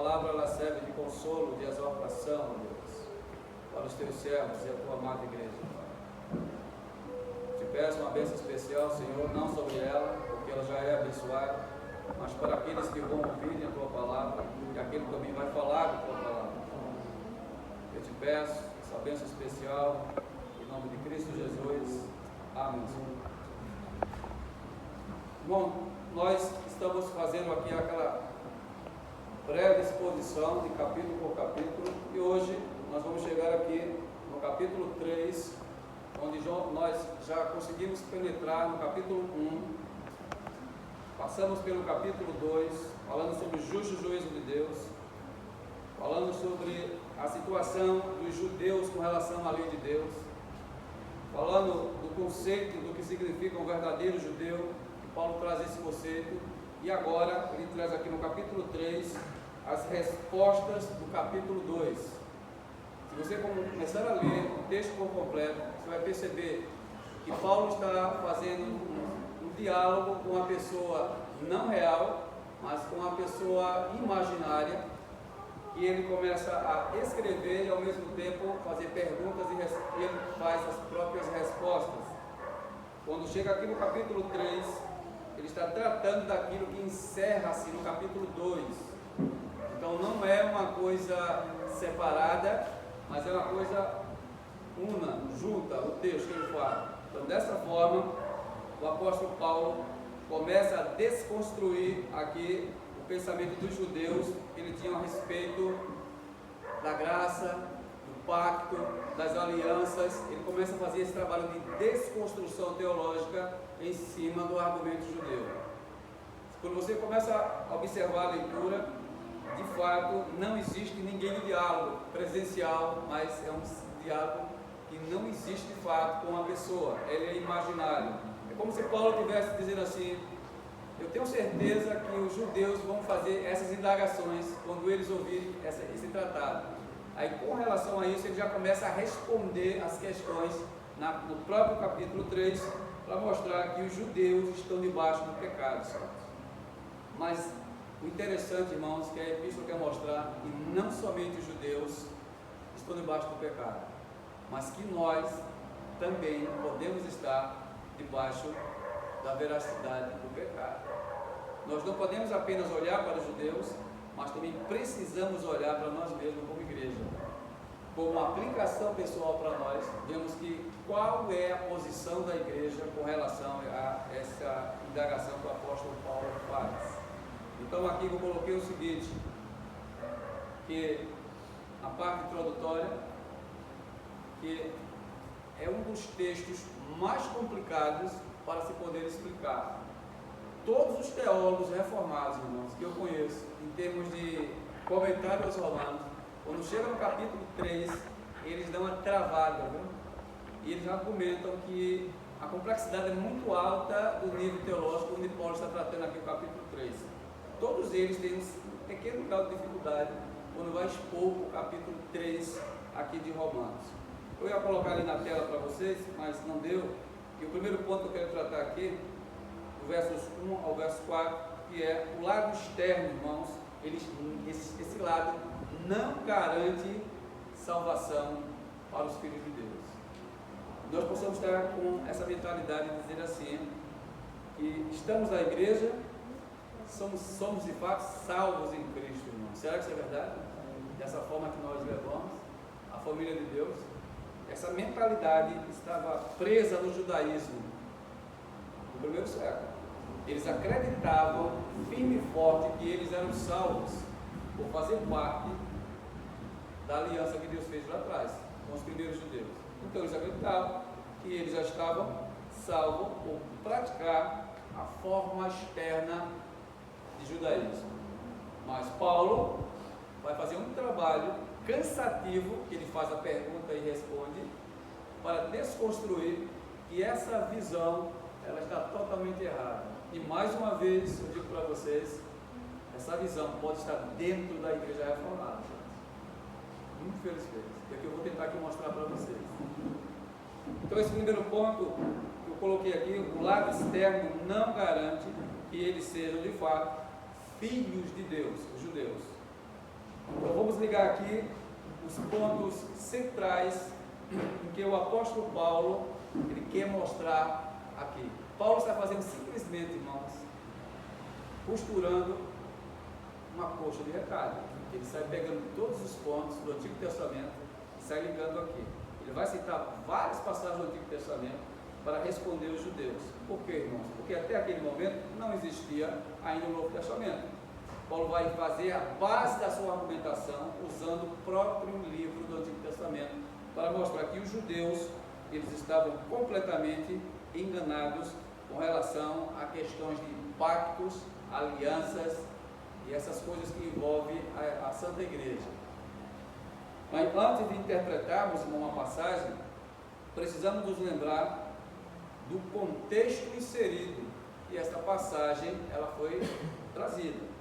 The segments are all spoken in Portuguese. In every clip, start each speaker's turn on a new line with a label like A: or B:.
A: palavra ela serve de consolo, de exortação, Deus, para os teus servos e a tua amada igreja, Pai. Te peço uma bênção especial, Senhor, não sobre ela, porque ela já é abençoada, mas para aqueles que vão ouvir a tua palavra e aquele que também vai falar a tua palavra. Eu te peço essa bênção especial, em nome de Cristo Jesus. Amém. Bom, nós estamos fazendo aqui aquela breve exposição de capítulo por capítulo e hoje nós vamos chegar aqui no capítulo 3, onde nós já conseguimos penetrar no capítulo 1, passamos pelo capítulo 2, falando sobre o justo juízo de Deus, falando sobre a situação dos judeus com relação à lei de Deus, falando do conceito do que significa um verdadeiro judeu. Paulo traz esse conceito e agora ele traz aqui no capítulo 3 as respostas do capítulo 2. Se você começar a ler o texto por completo, você vai perceber que Paulo está fazendo um diálogo com uma pessoa não real, mas com uma pessoa imaginária, e ele começa a escrever e ao mesmo tempo fazer perguntas e ele faz as próprias respostas. Quando chega aqui no capítulo 3, ele está tratando daquilo que encerra-se no capítulo 2. Então não é uma coisa separada, mas é uma coisa una, junta, o texto que ele fala. Então dessa forma, o apóstolo Paulo começa a desconstruir aqui o pensamento dos judeus que ele tinha a respeito da graça, do pacto, das alianças. Ele começa a fazer esse trabalho de desconstrução teológica em cima do argumento judeu. Quando você começa a observar a leitura, de fato não existe ninguém no diálogo presencial, mas é um diálogo que não existe de fato com uma pessoa, ele é imaginário. É como se Paulo estivesse dizendo assim: eu tenho certeza que os judeus vão fazer essas indagações quando eles ouvirem esse tratado. Aí, com relação a isso, ele já começa a responder as questões no próprio capítulo 3, para mostrar que os judeus estão debaixo do pecado. Mas o interessante, irmãos, que a epístola quer mostrar que não somente os judeus estão debaixo do pecado, mas que nós também podemos estar debaixo da veracidade do pecado. Nós não podemos apenas olhar para os judeus, mas também precisamos olhar para nós mesmos como igreja. Como uma aplicação pessoal para nós, vemos que qual é a posição da igreja com relação a essa indagação que o apóstolo Paulo faz. Então aqui eu coloquei o seguinte, que a parte introdutória, que é um dos textos mais complicados para se poder explicar. Todos os teólogos reformados, irmãos, que eu conheço, em termos de comentário aos Romanos, quando chega no capítulo 3, eles dão uma travada, viu? E eles argumentam que a complexidade é muito alta do nível teológico onde Paulo está tratando aqui no capítulo 3. Todos eles têm um pequeno grau de dificuldade quando vai expor o capítulo 3 aqui de Romanos. Eu ia colocar ali na tela para vocês, mas não deu. E o primeiro ponto que eu quero tratar aqui, do versos 1 ao verso 4, que é o lado externo, irmãos. Esse lado não garante salvação para os filhos de Deus. Nós possamos estar com essa mentalidade de dizer assim, que estamos na igreja, somos de fato salvos em Cristo, irmãos. Será que isso é verdade? Dessa forma que nós levamos a família de Deus. Essa mentalidade estava presa no judaísmo no primeiro século. Eles acreditavam firme e forte que eles eram salvos por fazer parte da aliança que Deus fez lá atrás com os primeiros judeus. Então eles acreditavam que eles já estavam salvos por praticar a forma externa de judaísmo. Mas Paulo vai fazer um trabalho cansativo, que ele faz a pergunta e responde, para desconstruir que essa visão ela está totalmente errada. E mais uma vez eu digo para vocês, essa visão pode estar dentro da igreja reformada, infelizmente. E aqui eu vou tentar aqui mostrar para vocês. Então esse primeiro ponto que eu coloquei aqui, o lado externo não garante que eles sejam de fato filhos de Deus, os judeus. ligar aqui os pontos centrais em que o apóstolo Paulo ele quer mostrar aqui. Paulo está fazendo simplesmente, irmãos, costurando uma coxa de retalho. Ele sai pegando todos os pontos do Antigo Testamento e sai ligando aqui. Ele vai citar várias passagens do Antigo Testamento para responder os judeus. Por quê, irmãos? Porque até aquele momento não existia ainda o Novo Testamento. Paulo vai fazer a base da sua argumentação usando o próprio livro do Antigo Testamento para mostrar que os judeus eles estavam completamente enganados com relação a questões de pactos, alianças e essas coisas que envolvem a Santa Igreja. Mas antes de interpretarmos uma passagem, precisamos nos lembrar do contexto inserido que esta passagem ela foi trazida.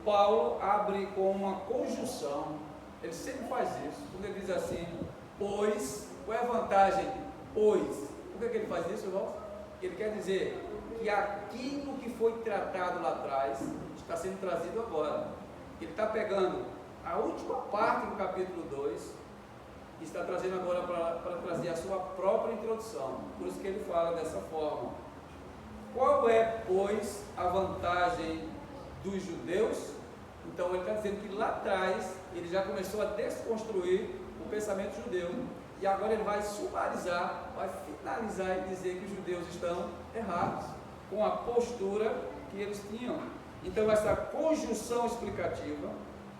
A: Paulo abre com uma conjunção, ele sempre faz isso, quando ele diz assim, pois, qual é a vantagem? Pois, por que ele faz isso, irmãos? Ele quer dizer que aquilo que foi tratado lá atrás está sendo trazido agora. Ele está pegando a última parte do capítulo 2 e está trazendo agora para trazer a sua própria introdução. Por isso que ele fala dessa forma. Qual é, pois, a vantagem dos judeus? Então ele está dizendo que lá atrás ele já começou a desconstruir o pensamento judeu. E agora ele vai sumarizar, vai finalizar e dizer que os judeus estão errados com a postura que eles tinham. Então essa conjunção explicativa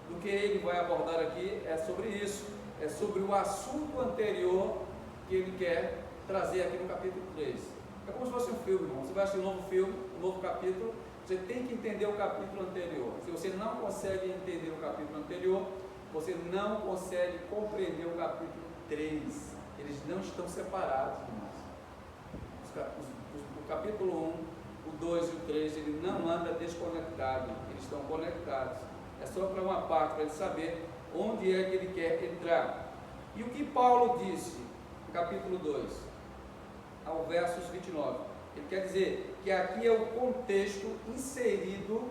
A: do que ele vai abordar aqui é sobre isso. É sobre o assunto anterior que ele quer trazer aqui no capítulo 3. É como se fosse um filme, irmão. Você vai assistir um novo filme, um novo capítulo, você tem que entender o capítulo anterior. Se você não consegue entender o capítulo anterior, você não consegue compreender o capítulo 3. Eles não estão separados, irmãos. O capítulo 1, o 2 e o 3, ele não anda desconectado, eles estão conectados. É só para uma parte, para ele saber onde é que ele quer entrar. E o que Paulo disse no capítulo 2, ao versos 29, ele quer dizer que aqui é o contexto inserido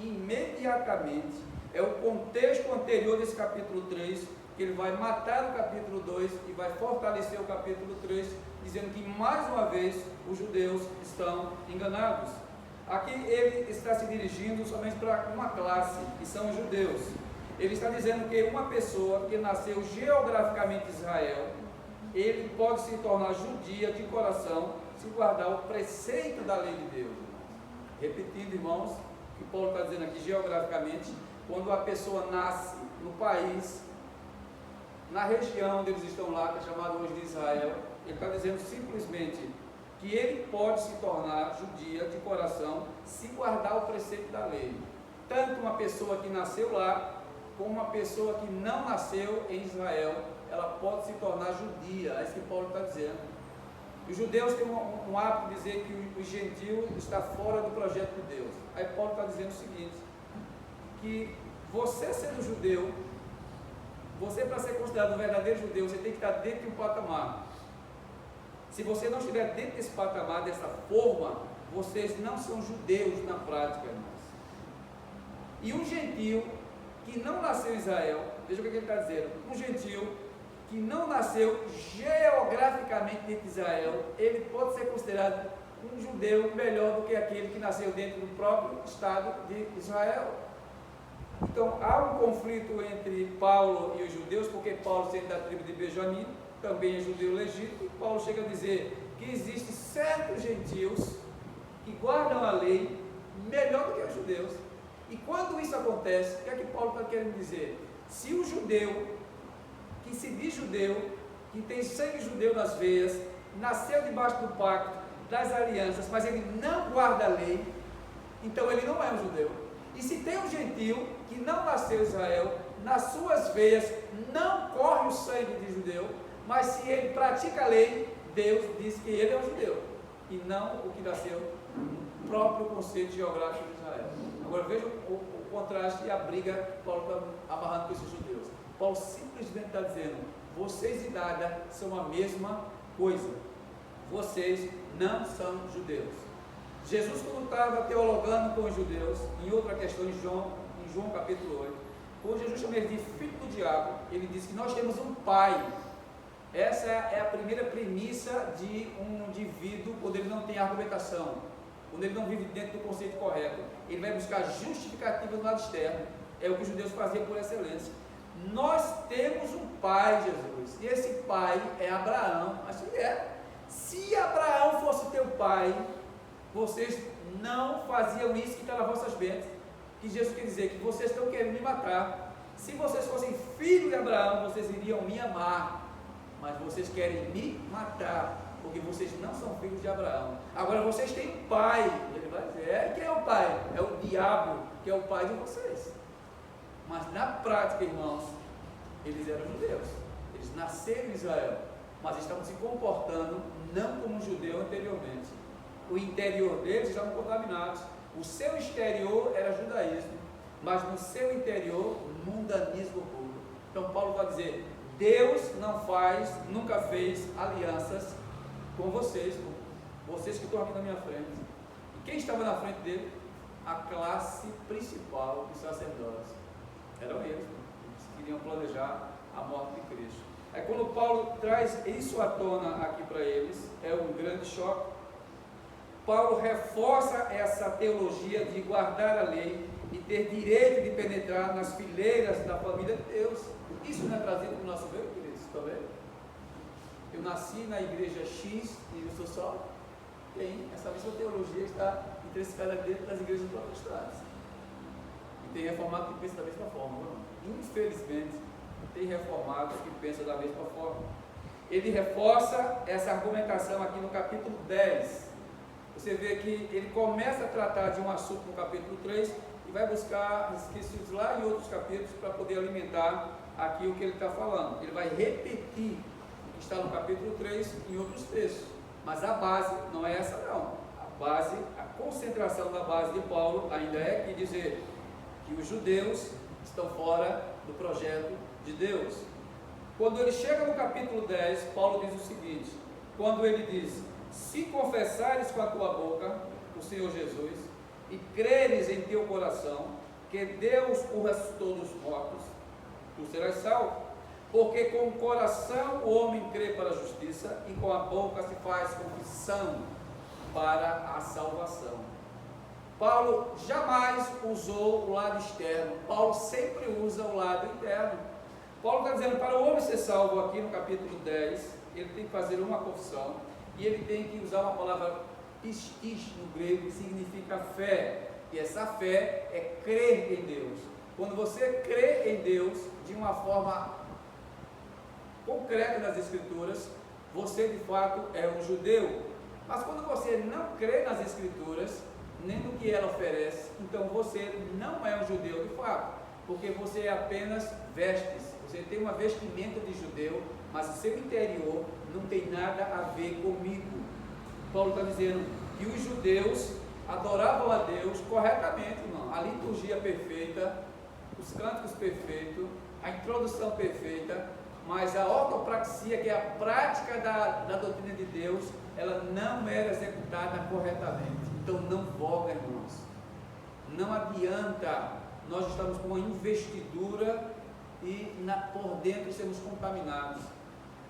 A: imediatamente, é o contexto anterior desse capítulo 3, que ele vai matar o capítulo 2 e vai fortalecer o capítulo 3, dizendo que mais uma vez os judeus estão enganados. Aqui ele está se dirigindo somente para uma classe, que são os judeus. Ele está dizendo que uma pessoa que nasceu geograficamente em Israel, ele pode se tornar judia de coração se guardar o preceito da lei de Deus. Irmãos. Repetindo, irmãos, o que Paulo está dizendo aqui geograficamente, quando a pessoa nasce no país, na região onde eles estão lá, que é chamado hoje de Israel, ele está dizendo simplesmente que ele pode se tornar judia de coração se guardar o preceito da lei. Tanto uma pessoa que nasceu lá, como uma pessoa que não nasceu em Israel, ela pode se tornar judia. É isso que Paulo está dizendo. Os judeus têm um hábito de dizer que o gentio está fora do projeto de Deus. Aí Paulo está dizendo o seguinte, que você sendo judeu, você para ser considerado um verdadeiro judeu, você tem que estar dentro de um patamar. Se você não estiver dentro desse patamar, dessa forma, vocês não são judeus na prática, irmãos. E um gentio que não nasceu em Israel, veja o que ele está dizendo, um gentio que não nasceu geograficamente dentro de Israel, ele pode ser considerado um judeu melhor do que aquele que nasceu dentro do próprio estado de Israel. Então há um conflito entre Paulo e os judeus, porque Paulo, sendo da tribo de Benjamim, também é judeu legítimo, e Paulo chega a dizer que existem certos gentios que guardam a lei melhor do que os judeus. E quando isso acontece, o que é que Paulo está querendo dizer? Se o judeu, que se diz judeu, que tem sangue judeu nas veias, nasceu debaixo do pacto, das alianças, mas ele não guarda a lei, então ele não é um judeu. E se tem um gentio que não nasceu em Israel, nas suas veias não corre o sangue de judeu, mas se ele pratica a lei, Deus diz que ele é um judeu, e não o que nasceu no próprio conceito geográfico de Israel. Agora veja o contraste e a briga que Paulo está amarrando com esses judeus. Paulo simplesmente está dizendo, vocês e nada são a mesma coisa, vocês não são judeus. Jesus, quando estava teologando com os judeus, em outra questão, em João capítulo 8, Quando Jesus chama ele de filho do diabo, ele diz que nós temos um pai. Essa é a primeira premissa de um indivíduo quando ele não tem argumentação, quando ele não vive dentro do conceito correto. Ele vai buscar justificativa do lado externo. É o que os judeus faziam por excelência. Nós temos um pai, Jesus, e esse pai é Abraão. Assim é. Se Abraão fosse teu pai, vocês não faziam isso que está nas vossas mentes. Que Jesus quer dizer que vocês estão querendo me matar. Se vocês fossem filhos de Abraão, vocês iriam me amar. Mas vocês querem me matar, porque vocês não são filhos de Abraão. Agora vocês têm pai. Ele vai dizer, quem é o pai? É o diabo, que é o pai de vocês. Mas na prática, irmãos, eles eram judeus. Eles nasceram em Israel, mas estavam se comportando não como um judeu anteriormente. O interior deles estavam contaminados. O seu exterior era judaísmo, mas no seu interior, mundanismo puro. Então Paulo vai dizer, Deus nunca fez alianças com vocês que estão aqui na minha frente. E quem estava na frente dele? A classe principal dos sacerdotes. Eram eles que queriam planejar a morte de Cristo. Aí quando Paulo traz isso à tona aqui para eles, é um grande choque. Paulo reforça essa teologia de guardar a lei e ter direito de penetrar nas fileiras da família de Deus. Isso não é trazido para o nosso meio, queridos, está vendo? Eu nasci na igreja X e eu sou só. Tem essa mesma teologia está intrinsecada dentro das igrejas protestantes. E tem reformado que pensa da mesma forma. Não? Infelizmente, tem reformados que pensam da mesma forma. Ele reforça essa argumentação aqui no capítulo 10. Você vê que ele começa a tratar de um assunto no capítulo 3 e vai buscar esquecidos lá em outros capítulos para poder alimentar aqui o que ele está falando. Ele vai repetir o que está no capítulo 3 em outros textos, mas a base não é essa não. A concentração da base de Paulo ainda é que dizer que os judeus estão fora do projeto de Deus. Quando ele chega no capítulo 10, Paulo diz o seguinte, quando ele diz, se confessares com a tua boca o Senhor Jesus e creres em teu coração que Deus o ressuscitou dos mortos, tu serás salvo, porque com o coração o homem crê para a justiça e com a boca se faz confissão para a salvação. Paulo jamais usou o lado externo, Paulo sempre usa o lado interno. Paulo está dizendo para o homem ser salvo aqui no capítulo 10, ele tem que fazer uma confissão e ele tem que usar uma palavra pistis no grego, que significa fé, e essa fé é crer em Deus. Quando você crê em Deus de uma forma concreta nas Escrituras, você de fato é um judeu. Mas quando você não crê nas Escrituras, nem no que ela oferece, então você não é um judeu de fato, porque você é apenas vestes, você tem uma vestimenta de judeu, mas o seu interior não tem nada a ver comigo. Paulo está dizendo que os judeus adoravam a Deus corretamente, irmão, a liturgia perfeita, os cânticos perfeitos, a introdução perfeita, mas a ortopraxia, que é a prática da doutrina de Deus, ela não era executada corretamente. Então não voga, irmãos, não adianta nós estamos com uma investidura e por dentro sermos contaminados.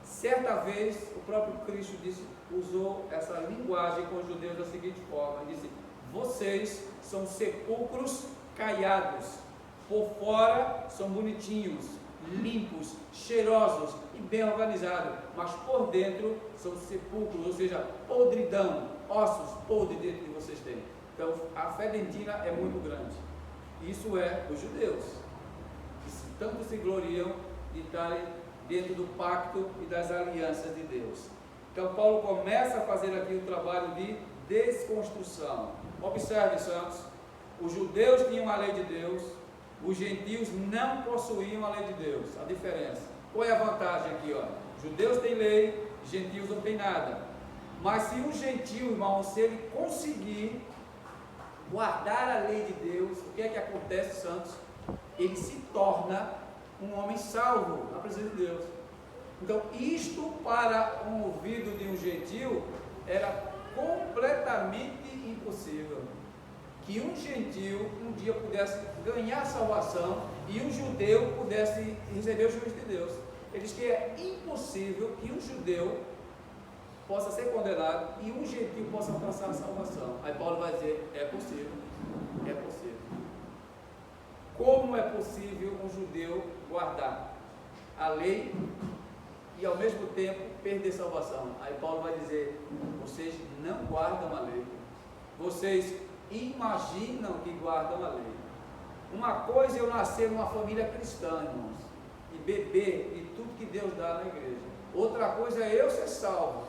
A: Certa vez o próprio Cristo usou essa linguagem com os judeus da seguinte forma, ele disse, vocês são sepulcros caiados, por fora são bonitinhos, limpos, cheirosos e bem organizados, mas por dentro são sepulcros, ou seja, podridão, ossos podres dentro de vocês têm. Então a fé dentina é muito grande. Isso é os judeus, que tanto se gloriam de estarem dentro do pacto e das alianças de Deus. Então Paulo começa a fazer aqui o trabalho de desconstrução. Observe, santos, os judeus tinham a lei de Deus, os gentios não possuíam a lei de Deus. A diferença. Qual é a vantagem aqui? Ó? Judeus têm lei, gentios não têm nada. Mas se um gentio, irmão, se ele conseguir guardar a lei de Deus, o que é que acontece, santos? Ele se torna um homem salvo na presença de Deus. Então, isto para um ouvido de um gentio era completamente impossível. Que um gentio um dia pudesse ganhar salvação e um judeu pudesse receber o juízo de Deus. Ele diz que é impossível que um judeu possa ser condenado e um gentio possa alcançar a salvação. Aí Paulo vai dizer, é possível, é possível. Como é possível um judeu guardar a lei e ao mesmo tempo perder salvação? Aí Paulo vai dizer, vocês não guardam a lei, vocês imaginam que guardam a lei. Uma coisa é eu nascer numa família cristã, irmãos, e beber de tudo que Deus dá na igreja. Outra coisa é eu ser salvo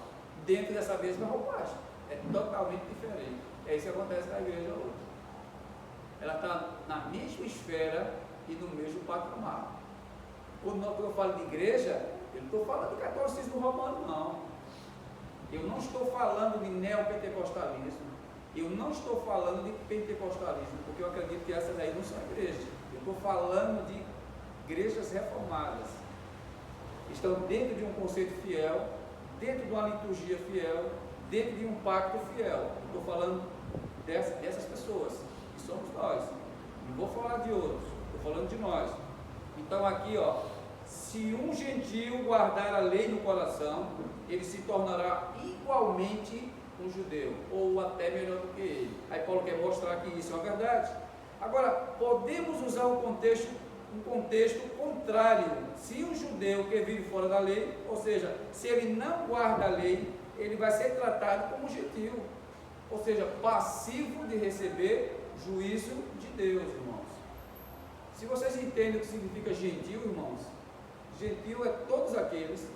A: dentro dessa mesma roupagem. É totalmente diferente. É isso que acontece na igreja hoje. Ela está na mesma esfera e no mesmo patamar. Quando eu falo de igreja, eu não estou falando de catolicismo romano, não. Eu não estou falando de neopentecostalismo. Eu não estou falando de pentecostalismo, porque eu acredito que essas aí não são igrejas. Eu estou falando de igrejas reformadas. Estão dentro de um conceito fiel, dentro de uma liturgia fiel, dentro de um pacto fiel. Estou falando dessas pessoas, que somos nós. Não vou falar de outros, estou falando de nós. Então aqui, se um gentio guardar a lei no coração, ele se tornará igualmente um judeu, ou até melhor do que ele. Aí Paulo quer mostrar que isso é uma verdade. Agora, podemos usar um contexto contrário. Se um judeu que vive fora da lei, ou seja, se ele não guarda a lei, ele vai ser tratado como gentio, ou seja, passivo de receber juízo de Deus, irmãos. Se vocês entendem o que significa gentio, irmãos, gentio é todos aqueles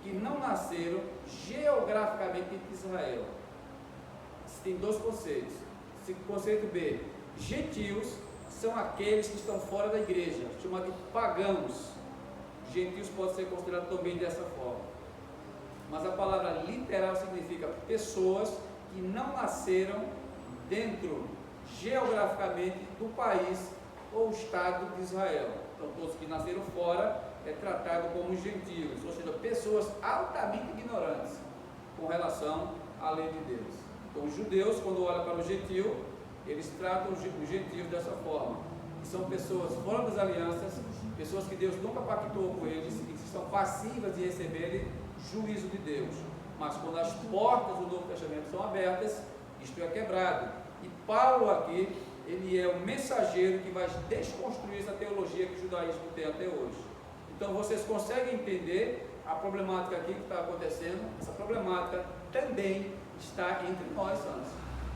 A: que não nasceram geograficamente em Israel. Tem dois conceitos. Conceito B, gentios são aqueles que estão fora da igreja, chamados de pagãos. Gentios pode ser considerado também dessa forma. Mas a palavra literal significa pessoas que não nasceram dentro, geograficamente, do país ou estado de Israel. Então todos que nasceram fora é tratado como gentios, ou seja, pessoas altamente ignorantes com relação à lei de Deus. Então os judeus, quando olham para o gentio, eles tratam os gentios dessa forma, que são pessoas fora das alianças, pessoas que Deus nunca pactuou com eles e que são passivas de receberem juízo de Deus. Mas quando as portas do Novo Testamento são abertas, isto é quebrado. E Paulo aqui, ele é o mensageiro que vai desconstruir essa teologia que o judaísmo tem até hoje. Então vocês conseguem entender a problemática aqui que está acontecendo? Essa problemática também está entre nós, santos.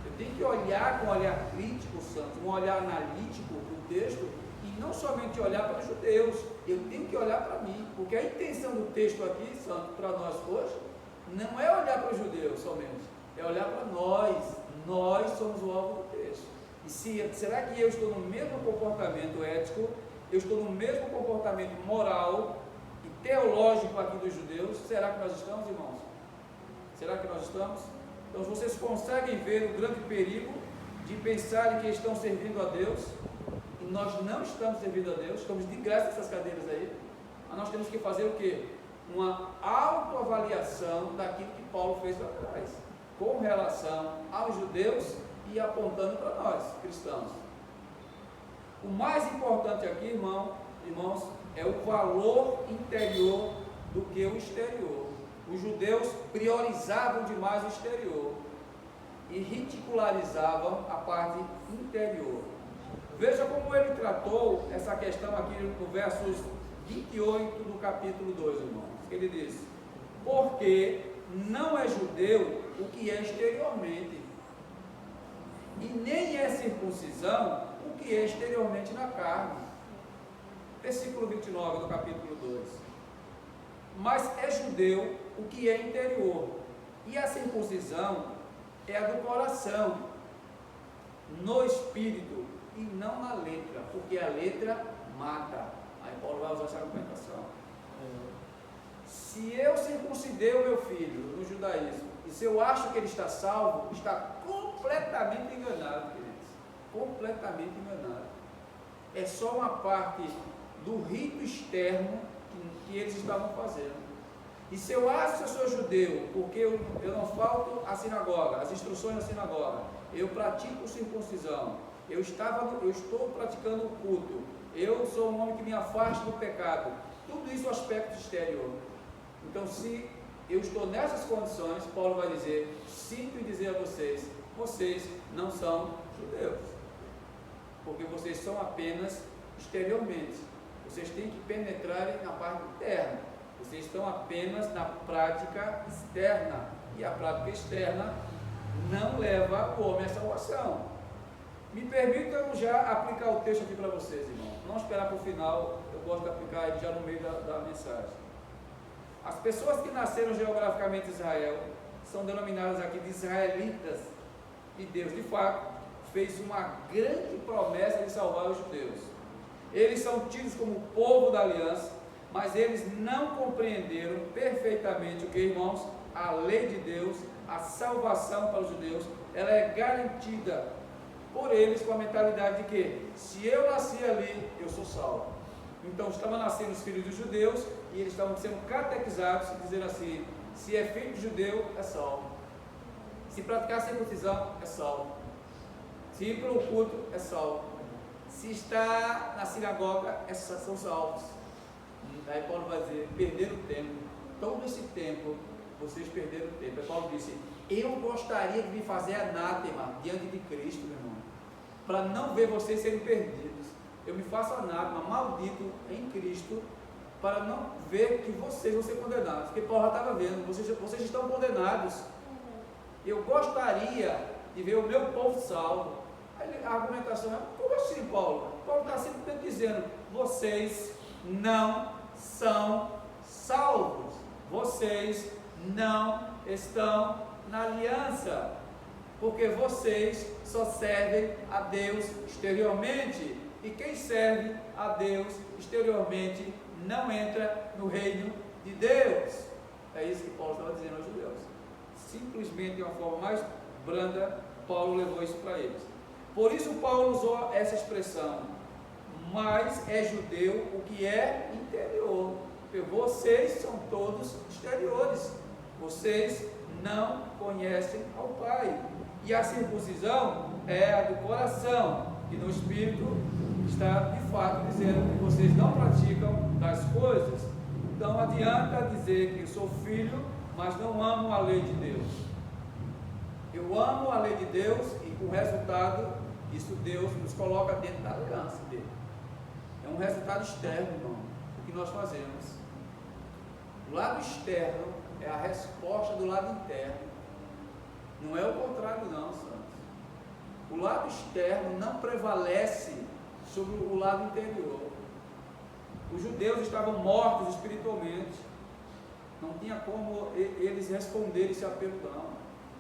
A: Eu tenho que olhar com um olhar crítico, santos, um olhar analítico do texto, e não somente olhar para os judeus, eu tenho que olhar para mim, porque a intenção do texto aqui, santo, para nós hoje, não é olhar para os judeus somente, é olhar para nós somos o alvo do texto. E será que eu estou no mesmo comportamento ético, eu estou no mesmo comportamento moral e teológico aqui dos judeus? Será que nós estamos, irmãos? Será que nós estamos? Então vocês conseguem ver o grande perigo de pensarem que estão servindo a Deus, e nós não estamos servindo a Deus, estamos de graça nessas cadeiras aí, mas nós temos que fazer o quê? Uma autoavaliação daquilo que Paulo fez lá atrás, com relação aos judeus e apontando para nós, cristãos. O mais importante aqui, irmãos, é o valor interior do que o exterior. Os judeus priorizavam demais o exterior e ridicularizavam a parte interior. Veja como ele tratou essa questão aqui no versos 28 do capítulo 2, irmãos. Ele diz: porque não é judeu o que é exteriormente, e nem é circuncisão o que é exteriormente na carne. Versículo 29 do capítulo 2. Mas é judeu o que é interior, e a circuncisão é a do coração, no espírito, e não na letra, porque a letra mata. Aí Paulo vai usar essa argumentação. Se eu circuncidei o meu filho no judaísmo, e se eu acho que ele está salvo, está completamente enganado, queridos. Completamente enganado. É só uma parte do rito externo que eles estavam fazendo. E se eu acho que eu sou judeu, porque eu não falto à sinagoga, as instruções da sinagoga, eu pratico circuncisão, eu estou praticando o culto, eu sou um homem que me afasta do pecado. Tudo isso é um aspecto exterior. Então, se eu estou nessas condições, Paulo vai dizer, sinto em dizer a vocês, vocês não são judeus, porque vocês são apenas exteriormente, vocês têm que penetrar na parte interna, vocês estão apenas na prática externa, e a prática externa não leva o homem à salvação. Me permitam já aplicar o texto aqui para vocês, irmão, não esperar para o final, eu gosto de aplicar ele já no meio da mensagem. As pessoas que nasceram geograficamente em Israel são denominadas aqui de israelitas, e Deus de fato fez uma grande promessa de salvar os judeus. Eles são tidos como povo da aliança, mas eles não compreenderam perfeitamente o que, irmãos, a lei de Deus, a salvação para os judeus, ela é garantida por eles com a mentalidade de que, se eu nasci ali, eu sou salvo. Então estavam nascendo os filhos dos judeus, e eles estavam sendo catequizados, dizendo assim, se é filho de judeu, é salvo. Se praticar circuncisão, é salvo. Se ir para o culto, é salvo. Se está na sinagoga, são salvos. Aí Paulo vai dizer, perderam o tempo. Todo esse tempo, vocês perderam o tempo. Aí Paulo disse, eu gostaria de me fazer anátema diante de Cristo, meu irmão, para não ver vocês serem perdidos. Eu me faço anátema, maldito em Cristo, para não ver que vocês vão ser condenados. Porque Paulo já estava vendo, vocês estão condenados. Eu gostaria de ver o meu povo salvo. Aí a argumentação é, como assim, Paulo? Paulo está simplesmente dizendo, vocês não são salvos. Vocês não estão na aliança. Porque vocês só servem a Deus exteriormente. E quem serve a Deus exteriormente não entra no reino de Deus. É isso que Paulo estava dizendo aos judeus. Simplesmente de uma forma mais branda, Paulo levou isso para eles. Por isso Paulo usou essa expressão, mas é judeu o que é interior. Porque vocês são todos exteriores. Vocês não conhecem ao Pai. E a circuncisão é a do coração, que no Espírito está de fato dizendo que vocês não praticam tais coisas. Então adianta dizer que eu sou filho, mas não amo a lei de Deus. Eu amo a lei de Deus e com resultado, isso Deus nos coloca dentro da aliança dele. É um resultado externo, irmão, o que nós fazemos. O lado externo é a resposta do lado interno. Não é o contrário não, santos. O lado externo não prevalece sobre o lado interior. Os judeus estavam mortos espiritualmente. Não tinha como eles responderem esse apelo não.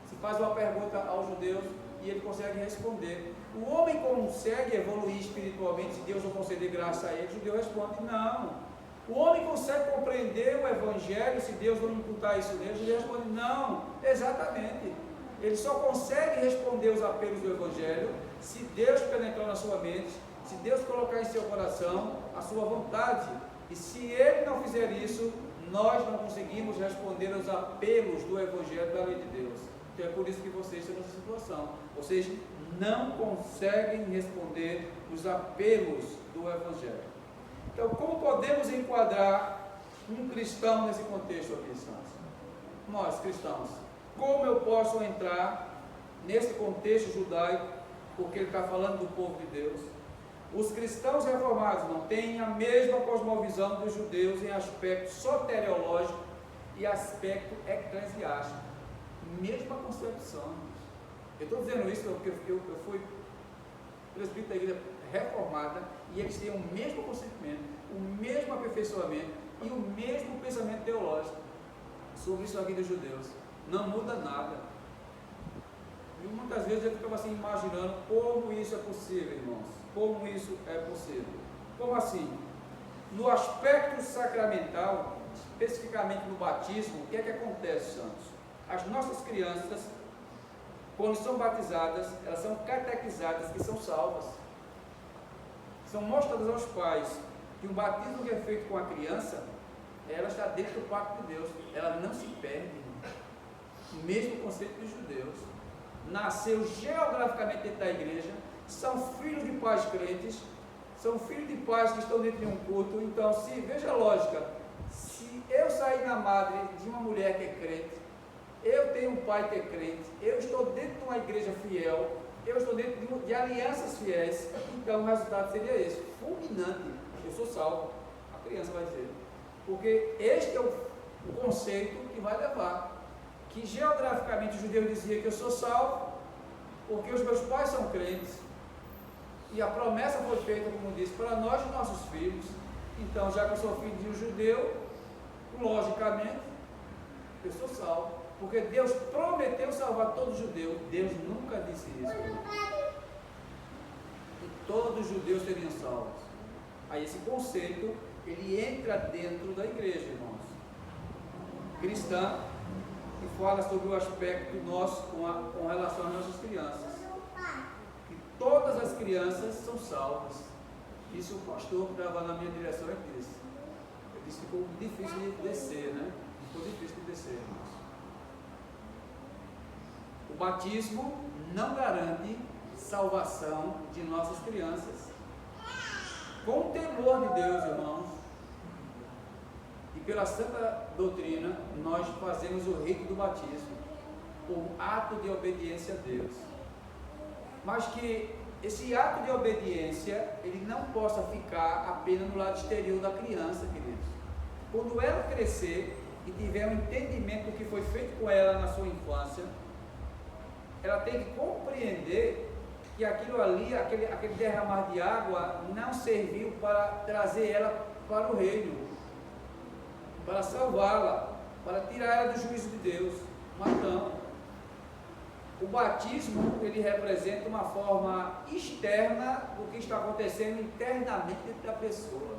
A: Se faz uma pergunta aos judeus e ele consegue responder. O homem consegue evoluir espiritualmente se Deus não conceder graça a ele? O judeu responde não. O homem consegue compreender o evangelho se Deus não imputar isso nele? O judeu responde não. Exatamente. Ele só consegue responder os apelos do evangelho se Deus penetrar na sua mente, se Deus colocar em seu coração a sua vontade. E se ele não fizer isso, nós não conseguimos responder aos apelos do evangelho da lei de Deus. Então é por isso que vocês estão nessa situação. Vocês não conseguem responder os apelos do evangelho. Então, como podemos enquadrar um cristão nesse contexto aqui, Santos? Nós, cristãos, como eu posso entrar nesse contexto judaico, porque ele está falando do povo de Deus? Os cristãos reformados não têm a mesma cosmovisão dos judeus em aspecto soteriológico e aspecto eclesiástico. Mesma concepção. Eu estou dizendo isso porque eu fui presbítero da igreja reformada e eles têm o mesmo conhecimento, o mesmo aperfeiçoamento e o mesmo pensamento teológico sobre isso aqui dos judeus. Não muda nada. E muitas vezes eu ficava assim imaginando como isso é possível, irmãos. Como isso é possível? Como assim? No aspecto sacramental, especificamente no batismo, o que é que acontece, santos? As nossas crianças, quando são batizadas, elas são catequizadas que são salvas. São mostradas aos pais que o batismo que é feito com a criança, ela está dentro do pacto de Deus. Ela não se perde. O mesmo conceito dos judeus. Nasceu geograficamente dentro da igreja, são filhos de pais crentes, são filhos de pais que estão dentro de um culto. Então, veja a lógica, se eu sair na madre de uma mulher que é crente, eu tenho um pai que é crente, eu estou dentro de uma igreja fiel, eu estou dentro de alianças fiéis, então o resultado seria esse, fulminante, eu sou salvo, a criança vai dizer, porque este é o conceito que vai levar, que geograficamente os judeus diziam que eu sou salvo, porque os meus pais são crentes, e a promessa foi feita, como disse, para nós e nossos filhos. Então, já que eu sou filho de um judeu, logicamente, eu sou salvo, porque Deus prometeu salvar todos os judeus. Deus nunca disse isso. E todos os judeus seriam salvos. Aí esse conceito, ele entra dentro da igreja, irmãos, cristã, e fala sobre o aspecto nosso com relação às nossas crianças. Que todas as crianças são salvas. Isso o pastor que estava na minha direção disse. Ele disse que ficou difícil de descer, né? Ficou difícil de descer, irmãos. O batismo não garante salvação de nossas crianças. Com o temor de Deus, irmãos, e pela santa doutrina, nós fazemos o rito do batismo, por ato de obediência a Deus. Mas que esse ato de obediência, ele não possa ficar apenas no lado exterior da criança, queridos. Quando ela crescer e tiver um entendimento do que foi feito com ela na sua infância, ela tem que compreender que aquilo ali, aquele derramar de água, não serviu para trazer ela para o reino, para salvá-la, para tirar ela do juízo de Deus. Mas não. O batismo, ele representa uma forma externa do que está acontecendo internamente dentro da pessoa.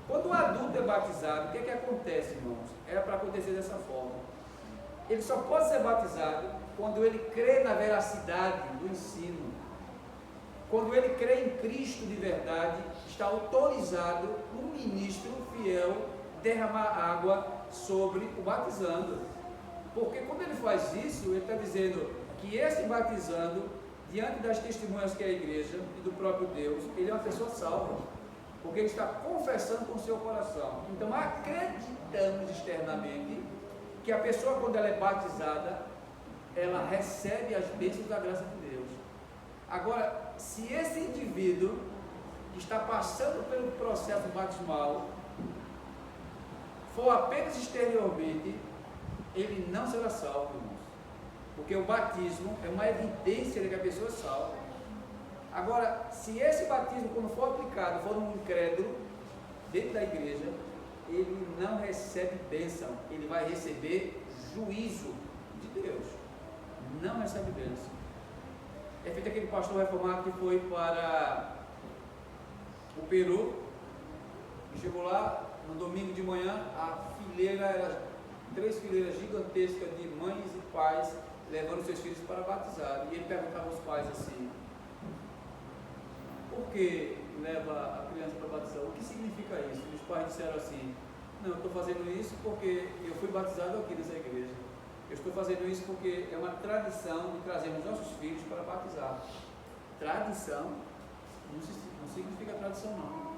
A: Quando o adulto é batizado, o que acontece, irmãos? Era para acontecer dessa forma. Ele só pode ser batizado quando ele crê na veracidade do ensino. Quando ele crê em Cristo de verdade, está autorizado um ministro fiel derramar água sobre o batizando. Porque quando ele faz isso, ele está dizendo que esse batizando, diante das testemunhas que é a igreja e do próprio Deus, ele é uma pessoa salva, porque ele está confessando com o seu coração. Então acreditamos externamente que a pessoa, quando ela é batizada, ela recebe as bênçãos da graça de Deus. Agora, se esse indivíduo está passando pelo processo batismal, for apenas exteriormente, ele não será salvo, irmãos. Porque o batismo é uma evidência de que a pessoa é salva. Agora, se esse batismo, quando for aplicado, for um incrédulo dentro da igreja, ele não recebe bênção, ele vai receber juízo de Deus. Não recebe bênção. É feito aquele pastor reformado que foi para o Peru, e chegou lá no domingo de manhã, a fileira era 3 fileiras gigantescas de mães e pais levando seus filhos para batizar. E ele perguntava aos pais assim: por que leva a criança para batizar? O que significa isso? E os pais disseram assim: não, eu estou fazendo isso porque eu fui batizado aqui nessa igreja. Eu estou fazendo isso porque é uma tradição de trazermos nossos filhos para batizar. Tradição não significa tradição, não.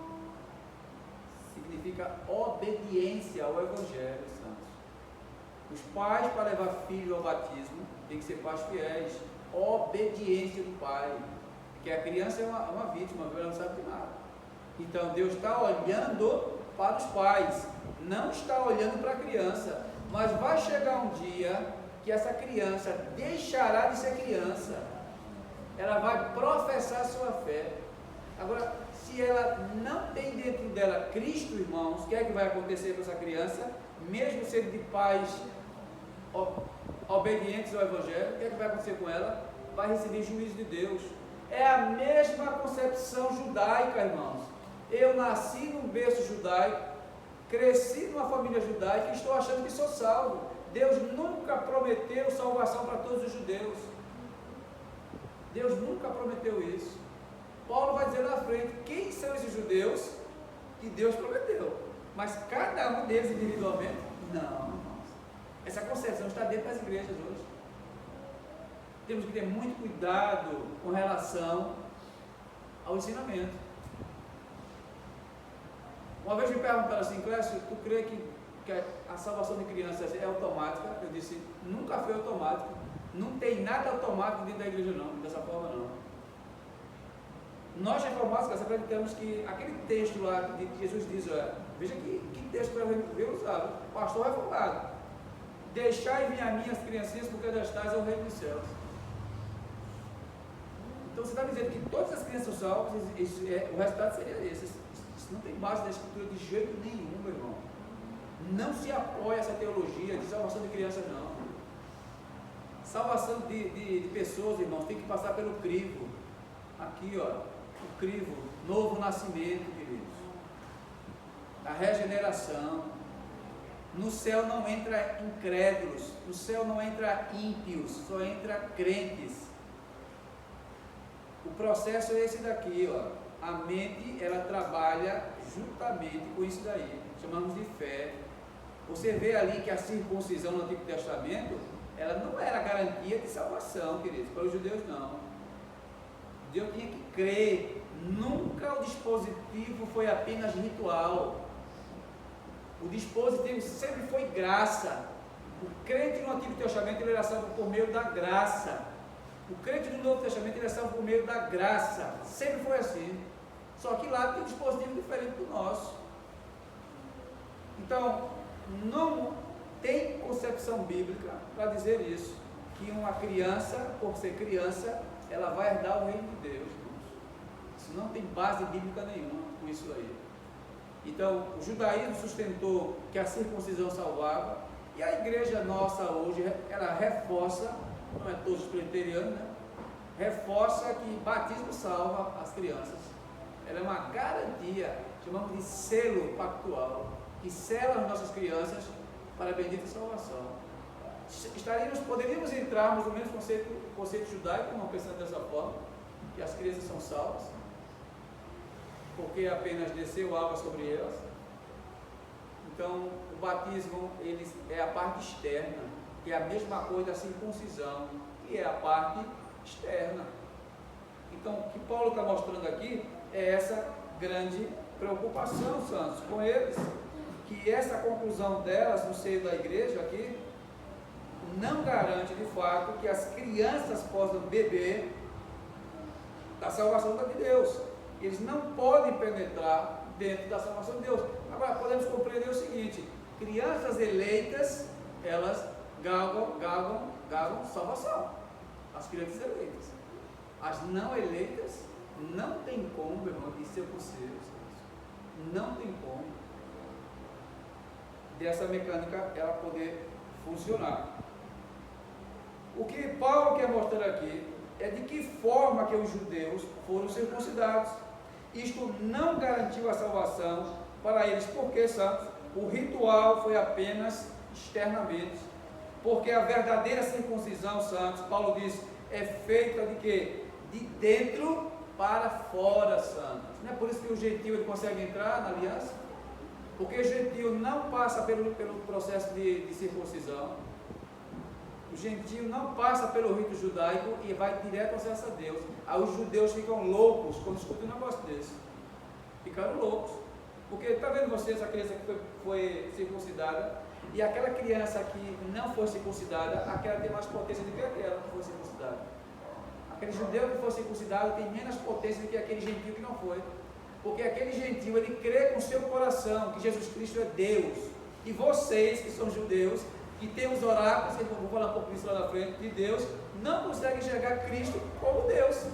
A: Significa obediência ao Evangelho, santos. Os pais, para levar filhos ao batismo, tem que ser pais fiéis. Obediência do pai. Porque a criança é uma vítima, ela não sabe de nada. Então Deus está olhando para os pais, não está olhando para a criança. Mas vai chegar um dia que essa criança deixará de ser criança. Ela vai professar a sua fé. Agora, se ela não tem dentro dela Cristo, irmãos, o que é que vai acontecer com essa criança? Mesmo sendo de pais obedientes ao Evangelho, o que é que vai acontecer com ela? Vai receber juízo de Deus. É a mesma concepção judaica, irmãos. Eu nasci num berço judaico, cresci numa família judaica e estou achando que sou salvo. Deus nunca prometeu salvação para todos os judeus. Deus nunca prometeu isso. Paulo vai dizer na frente quem são esses judeus que Deus prometeu. Mas cada um deles individualmente, não, irmãos. Essa concepção está dentro das igrejas hoje. Temos que ter muito cuidado com relação ao ensinamento. Uma vez me perguntaram assim, Clécio, tu crê que a salvação de crianças é automática? Eu disse, nunca foi automática. Não tem nada automático dentro da igreja não, dessa forma não. Nós reformados acreditamos que aquele texto lá que Jesus diz, veja que texto para ver usado, pastor reformado. Deixai vir a mim as criancinhas, porque das tais é o reino dos céus. Então você está dizendo que todas as crianças são salvas, o resultado seria esse. Isso não tem base na escritura de jeito nenhum, meu irmão. Não se apoia essa teologia de salvação de crianças, não. Salvação de pessoas, irmãos, tem que passar pelo crivo. Aqui, o crivo, novo nascimento, queridos. A regeneração. No céu não entra incrédulos, no céu não entra ímpios, só entra crentes. O processo é esse daqui, A mente, ela trabalha juntamente com isso daí. Chamamos de fé. Você vê ali que a circuncisão no Antigo Testamento, ela não era garantia de salvação, queridos, para os judeus não. O judeu tinha que crer. Nunca o dispositivo foi apenas ritual. O dispositivo sempre foi graça. O crente no Antigo Testamento ele era salvo por meio da graça. O crente no Novo Testamento ele é salvo por meio da graça. Sempre foi assim. Só que lá tem um dispositivo diferente do nosso. Então, não tem concepção bíblica para dizer isso, que uma criança, por ser criança, ela vai herdar o reino de Deus. Isso não tem base bíblica nenhuma com isso aí. Então, o judaísmo sustentou que a circuncisão salvava, e a igreja nossa hoje, ela reforça, não é todos os presbiterianos, né? Reforça que batismo salva as crianças. Ela é uma garantia, chamamos de selo pactual, que sela as nossas crianças para a bendita salvação. Poderíamos entrarmos no mesmo conceito judaico, não pensando dessa forma, que as crianças são salvas, porque apenas desceu água sobre elas. Então, o batismo ele é a parte externa, que é a mesma coisa da circuncisão, que é a parte externa. Então, o que Paulo está mostrando aqui é essa grande preocupação, santos, com eles, que essa conclusão delas no seio da igreja aqui não garante de fato que as crianças possam beber da salvação de Deus. Eles não podem penetrar dentro da salvação de Deus. Agora, podemos compreender o seguinte: crianças eleitas, elas galgam salvação. As crianças eleitas. As não eleitas, não tem como, meu irmão, isso é possível. Não tem como dessa mecânica ela poder funcionar. O que Paulo quer mostrar aqui é de que forma que os judeus foram circuncidados. Isto não garantiu a salvação para eles, porque, santos, o ritual foi apenas externamente, porque a verdadeira circuncisão, santos, Paulo diz, é feita de quê? De dentro para fora, santos. Não é por isso que o gentio ele consegue entrar na aliança? Porque o gentio não passa pelo processo de circuncisão. O gentio não passa pelo rito judaico e vai direto ao acesso a Deus. Aí os judeus ficam loucos quando escutam um negócio desse. Ficaram loucos. Porque está vendo você essa criança que foi circuncidada, e aquela criança que não foi circuncidada, aquela tem mais potência do que aquela que foi circuncidada. Aquele judeu que foi circuncidado tem menos potência do que aquele gentio que não foi. Porque aquele gentio, ele crê com o seu coração que Jesus Cristo é Deus. E vocês que são judeus, que tem os oráculos, eu vou falar um pouco disso lá na frente, de Deus, não consegue enxergar Cristo como Deus.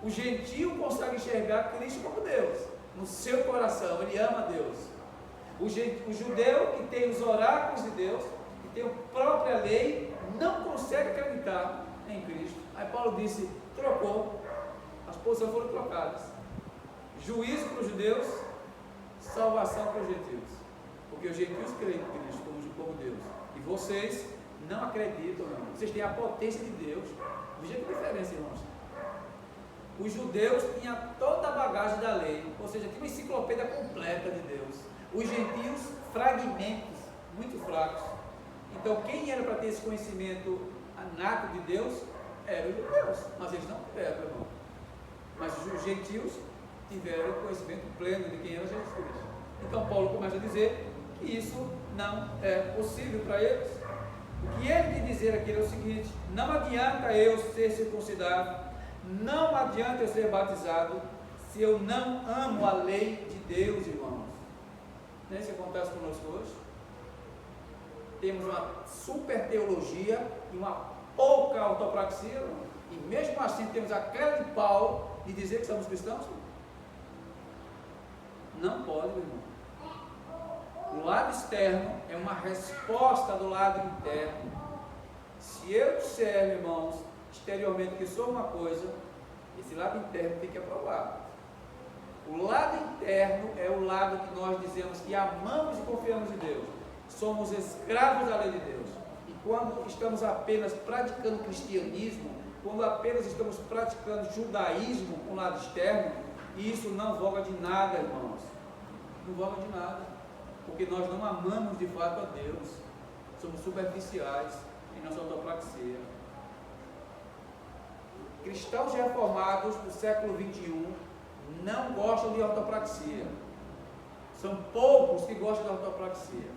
A: O gentio consegue enxergar Cristo como Deus, no seu coração, ele ama Deus. O judeu que tem os oráculos de Deus, que tem a própria lei, não consegue acreditar em Cristo. Aí Paulo disse, trocou, as posições foram trocadas. Juízo para os judeus, salvação para os gentios. Porque os gentios creem em Cristo como Deus. E vocês não acreditam, não. Vocês têm a potência de Deus. Veja que diferença, irmãos. Os judeus tinham toda a bagagem da lei, ou seja, tinha uma enciclopédia completa de Deus. Os gentios, fragmentos, muito fracos. Então, quem era para ter esse conhecimento nato de Deus, eram os judeus. Mas eles não tiveram, irmão. Mas os gentios tiveram conhecimento pleno de quem era Jesus Cristo. Então Paulo começa a dizer que isso não é possível para eles. O que ele quer dizer aqui é o seguinte: não adianta eu ser circuncidado, não adianta eu ser batizado, se eu não amo a lei de Deus, irmãos. Não é isso que acontece conosco hoje? Temos uma super teologia e uma pouca autopraxia, e mesmo assim temos a cara de pau de dizer que somos cristãos? Não pode, meu irmão. O lado externo é uma resposta do lado interno. Se eu disser, irmãos, exteriormente que sou uma coisa, esse lado interno tem que aprovar. O lado interno é o lado que nós dizemos que amamos e confiamos em Deus. Somos escravos da lei de Deus. E quando estamos apenas praticando cristianismo, quando apenas estamos praticando judaísmo com o lado externo, isso não voga de nada, irmãos. Não voga de nada. Porque nós não amamos de fato a Deus. Somos superficiais em nossa autopraxia. Cristãos reformados do século XXI não gostam de autopraxia. São poucos que gostam de autopraxia.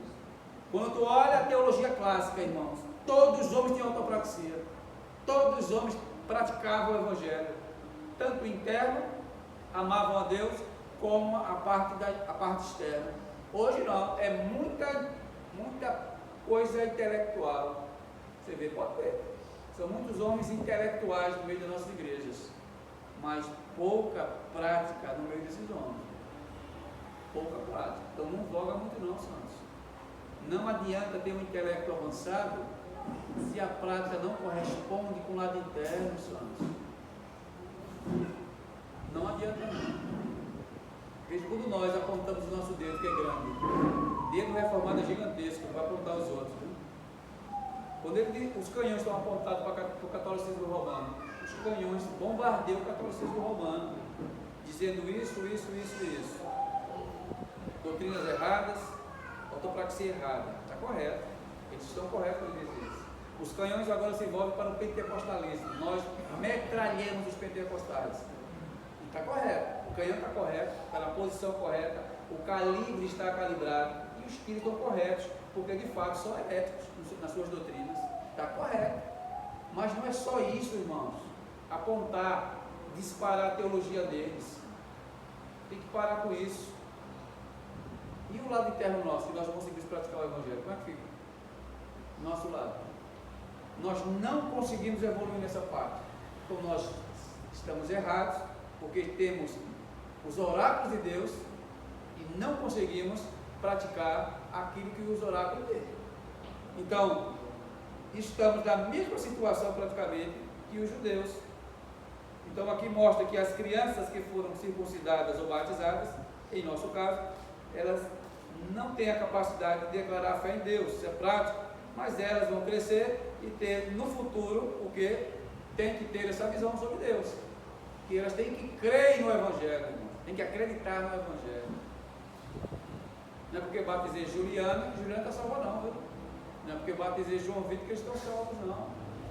A: Quando tu olha a teologia clássica, irmãos, todos os homens tinham autopraxia. Todos os homens praticavam o Evangelho. Tanto interno, amavam a Deus, como a parte externa. Hoje não, é muita coisa intelectual. Você vê, pode ver. São muitos homens intelectuais no meio das nossas igrejas, mas pouca prática no meio desses homens. Pouca prática. Então não voga muito não, santos. Não adianta ter um intelecto avançado se a prática não corresponde com o lado interno, santos. Não adianta não. Veja, quando nós apontamos o nosso dedo, que é grande, dedo reformado é gigantesco, vai apontar os outros. Viu? Quando os canhões estão apontados para o catolicismo romano, os canhões bombardeiam o catolicismo romano, dizendo isso. Doutrinas erradas, autopraxia errada. Está correto, eles estão corretos quando dizem isso. Os canhões agora se envolvem para o pentecostalismo. Nós metralhamos os pentecostais. Está correto, o canhão está correto, está na posição correta, o calibre está calibrado e os tiros estão corretos, porque de fato são heréticos nas suas doutrinas. Está correto, mas não é só isso, irmãos, apontar, disparar a teologia deles. Tem que parar com isso. E o lado interno nosso, que nós não conseguimos praticar o Evangelho, como é que fica? Nosso lado. Nós não conseguimos evoluir nessa parte. Então nós estamos errados, porque temos os oráculos de Deus e não conseguimos praticar aquilo que os oráculos dele. Então, estamos na mesma situação praticamente que os judeus. Então aqui mostra que as crianças que foram circuncidadas ou batizadas, em nosso caso, elas não têm a capacidade de declarar a fé em Deus, isso é prático, mas elas vão crescer e ter no futuro o que? Tem que ter essa visão sobre Deus. Que elas têm que crer no Evangelho, irmão. Tem que acreditar no Evangelho. Não é porque batizei Juliana que Juliana está salva não, viu? Não é porque batizei João Vitor que eles estão salvos, não.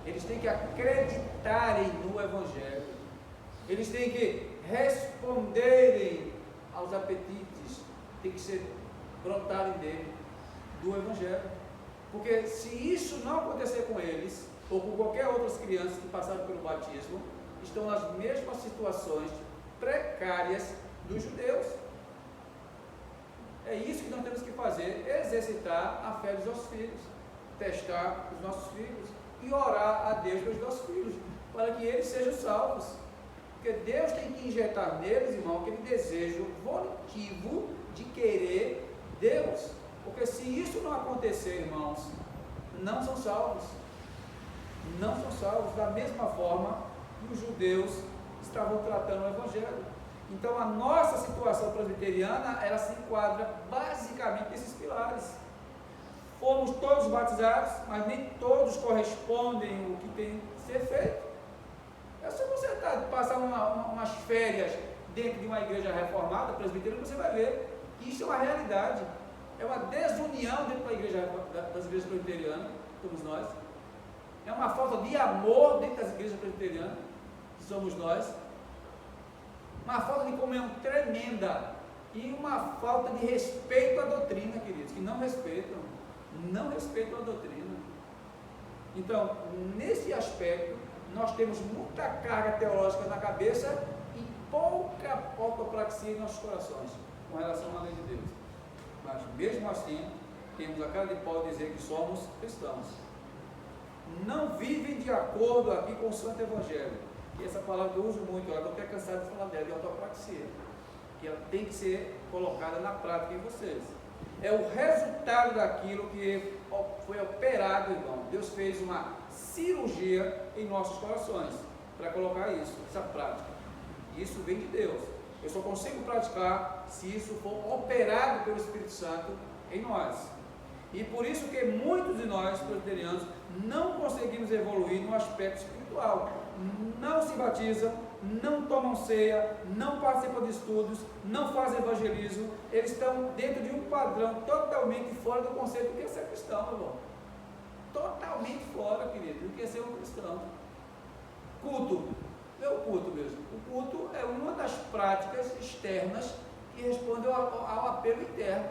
A: Eles têm que acreditarem no Evangelho. Eles têm que responderem aos apetites, tem que ser brotarem dele, do Evangelho. Porque se isso não acontecer com eles, ou com qualquer outras crianças que passaram pelo batismo, estão nas mesmas situações precárias dos judeus. É isso que nós temos que fazer, exercitar a fé dos nossos filhos, testar os nossos filhos e orar a Deus pelos nossos filhos, para que eles sejam salvos. Porque Deus tem que injetar neles, irmão, aquele desejo volitivo de querer Deus. Porque se isso não acontecer, irmãos, não são salvos. Não são salvos da mesma forma que os judeus estavam tratando o Evangelho. Então a nossa situação presbiteriana, ela se enquadra basicamente nesses pilares. Fomos todos batizados, mas nem todos correspondem ao que tem que ser feito. É só você passar umas férias dentro de uma igreja reformada, presbiteriana, você vai ver que isso é uma realidade. É uma desunião dentro das igrejas presbiterianas, somos nós. É uma falta de amor dentro das igrejas presbiterianas, que somos nós.
B: uma falta de comunhão tremenda e uma falta de respeito à doutrina, queridos, que não respeitam a doutrina. Então, nesse aspecto, nós temos muita carga teológica na cabeça e pouca ortopraxia em nossos corações com relação à lei de Deus. Mas mesmo assim, temos a cara de pau de dizer que somos cristãos. Não vivem de acordo aqui com o Santo Evangelho. E essa palavra eu uso muito, eu estou até cansado de falar dela, de ortopraxia, que ela tem que ser colocada na prática em vocês. É o resultado daquilo que foi operado, irmão. Deus fez uma cirurgia em nossos corações para colocar isso, essa prática. Isso vem de Deus. Eu só consigo praticar se isso for operado pelo Espírito Santo em nós. E por isso que muitos de nós, presbiterianos, não conseguimos evoluir no aspecto espiritual. Não se batizam, não tomam ceia, não participam de estudos, não fazem evangelismo. Eles estão dentro de um padrão totalmente fora do conceito do que é ser cristão, meu irmão. Totalmente fora, querido, do que é ser um cristão. Culto, é o culto mesmo. O culto é uma das práticas externas que respondem ao apelo interno.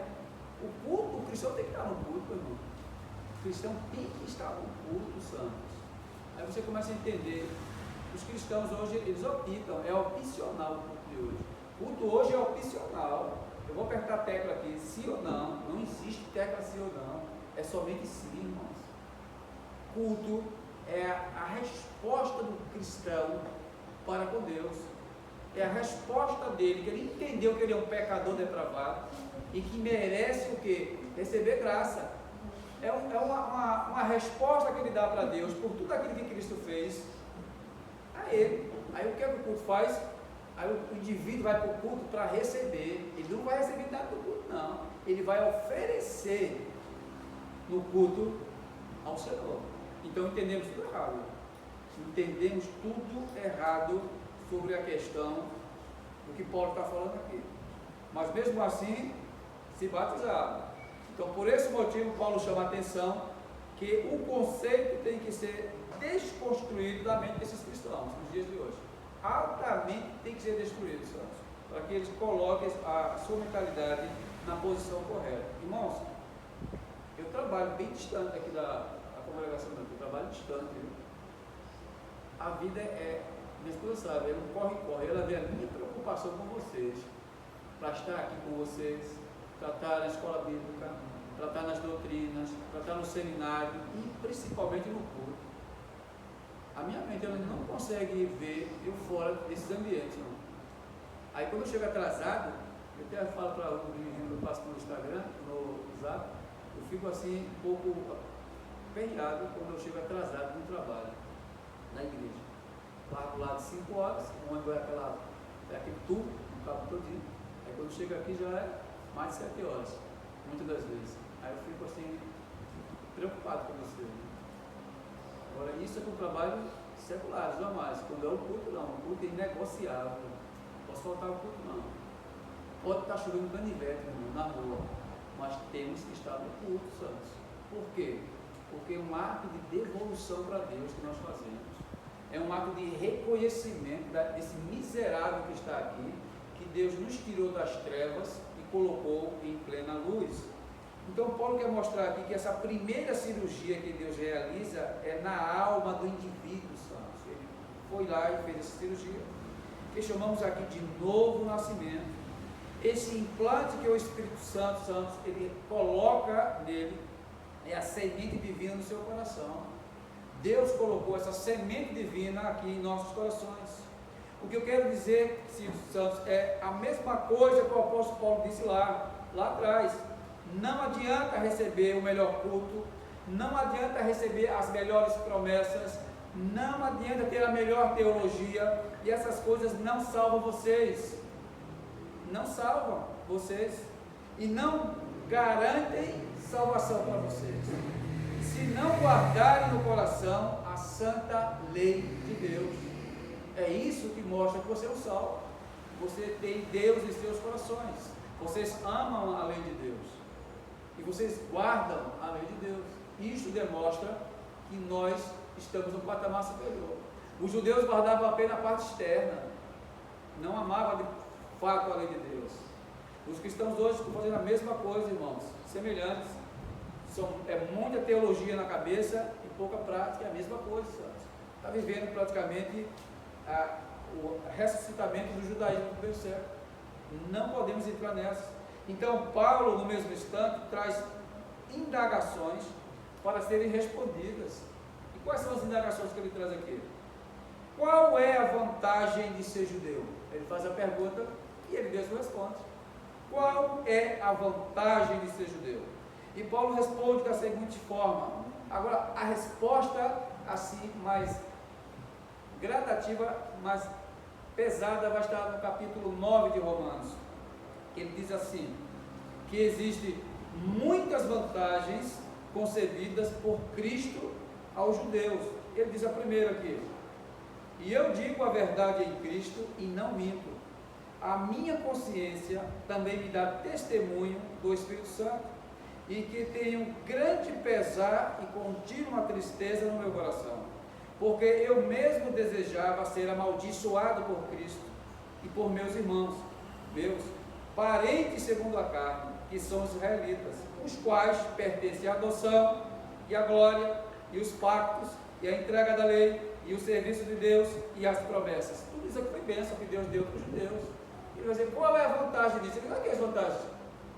B: O cristão tem que estar no culto, meu irmão. O cristão tem que estar no culto, santos. Aí você começa a entender. Os cristãos hoje, eles optam, é opcional o culto de hoje. O culto hoje é opcional. Eu vou apertar a tecla aqui, sim ou não. Não existe tecla sim ou não. É somente sim, irmãos. Culto é a resposta do cristão para com Deus. É a resposta dele, que ele entendeu que ele é um pecador depravado e que merece o quê? Receber graça. É uma resposta que ele dá para Deus por tudo aquilo que Cristo fez a ele. Aí o que é que o culto faz? Aí o indivíduo vai para o culto para receber. Ele não vai receber nada do culto, não. Ele vai oferecer no culto ao Senhor. Então entendemos tudo errado. Entendemos tudo errado sobre a questão do que Paulo está falando aqui. Mas mesmo assim, se batizaram. Então, por esse motivo, Paulo chama a atenção que o conceito tem que ser desconstruído da mente desses cristãos nos dias de hoje. Altamente tem que ser destruído, santos, para que eles coloquem a sua mentalidade na posição correta. Irmãos, eu trabalho bem distante aqui da congregação, eu trabalho distante. Viu? A vida minha esposa sabe, ela não corre, ela vê a minha preocupação com vocês, para estar aqui com vocês, para estar na escola bíblica, para estar nas doutrinas, para estar no seminário e principalmente no culto. A minha mente ela não consegue ver eu fora desses ambientes. Não. Aí quando eu chego atrasado, eu até falo para o menino que eu passo no Instagram, no Zap, eu fico assim um pouco aperreado quando eu chego atrasado no trabalho, na igreja. Largo lá de 5 horas, onde vai aquele tubo, no cabo todinho. Aí quando chego aqui já é mais de 7 horas, muitas das vezes. Aí eu fico assim, preocupado com você. Né? Agora, isso é para o trabalho secular, jamais. Quando é o culto, não. O culto é inegociável. Não posso faltar o culto, não. Pode estar chovendo canivete na rua, mas temos que estar no culto, santos. Por quê? Porque é um ato de devolução para Deus que nós fazemos. É um ato de reconhecimento desse miserável que está aqui, que Deus nos tirou das trevas e colocou em plena luz. Então Paulo quer mostrar aqui que essa primeira cirurgia que Deus realiza é na alma do indivíduo, santos. Ele foi lá e fez essa cirurgia, que chamamos aqui de novo nascimento. Esse implante que é o Espírito Santo, santos, ele coloca nele, é a semente divina no seu coração. Deus colocou essa semente divina aqui em nossos corações. O que eu quero dizer, santos, é a mesma coisa que o apóstolo Paulo disse lá atrás. Não adianta receber o melhor culto, não adianta receber as melhores promessas, não adianta ter a melhor teologia, e essas coisas não salvam vocês. Não salvam vocês e não garantem salvação para vocês. Se não guardarem no coração a santa lei de Deus. É isso que mostra que você é um salvo. Você tem Deus em seus corações. Vocês amam a lei de Deus. E vocês guardam a lei de Deus. Isso demonstra que nós estamos no patamar superior. Os judeus guardavam apenas a parte externa.
A: não amava de fato a lei de Deus. Os cristãos hoje estão fazendo a mesma coisa, irmãos, semelhantes. É muita teologia na cabeça e pouca prática, é a mesma coisa. Está vivendo praticamente o ressuscitamento do judaísmo do primeiro século. Não podemos entrar nessa. Então, Paulo, no mesmo instante, traz indagações para serem respondidas. E quais são as indagações que ele traz aqui? Qual é a vantagem de ser judeu? Ele faz a pergunta e ele mesmo responde. Qual é a vantagem de ser judeu? E Paulo responde da seguinte forma. Agora, a resposta assim, mais gradativa, mais pesada, vai estar no capítulo 9 de Romanos. Ele diz assim, que existem muitas vantagens concedidas por Cristo aos judeus. Ele diz a primeira aqui: e eu digo a verdade em Cristo e não minto. A minha consciência também me dá testemunho do Espírito Santo, e que tenho grande pesar e contínua tristeza no meu coração, porque eu mesmo desejava ser amaldiçoado por Cristo e por meus irmãos, meus parentes segundo a carne, que são os israelitas, os quais pertencem à adoção e à glória e os pactos e a entrega da lei e o serviço de Deus e as promessas. Tudo isso aqui foi bênção que Deus deu para os judeus. Ele vai dizer, qual é a vantagem disso? Ele vai dizer, as vantagens?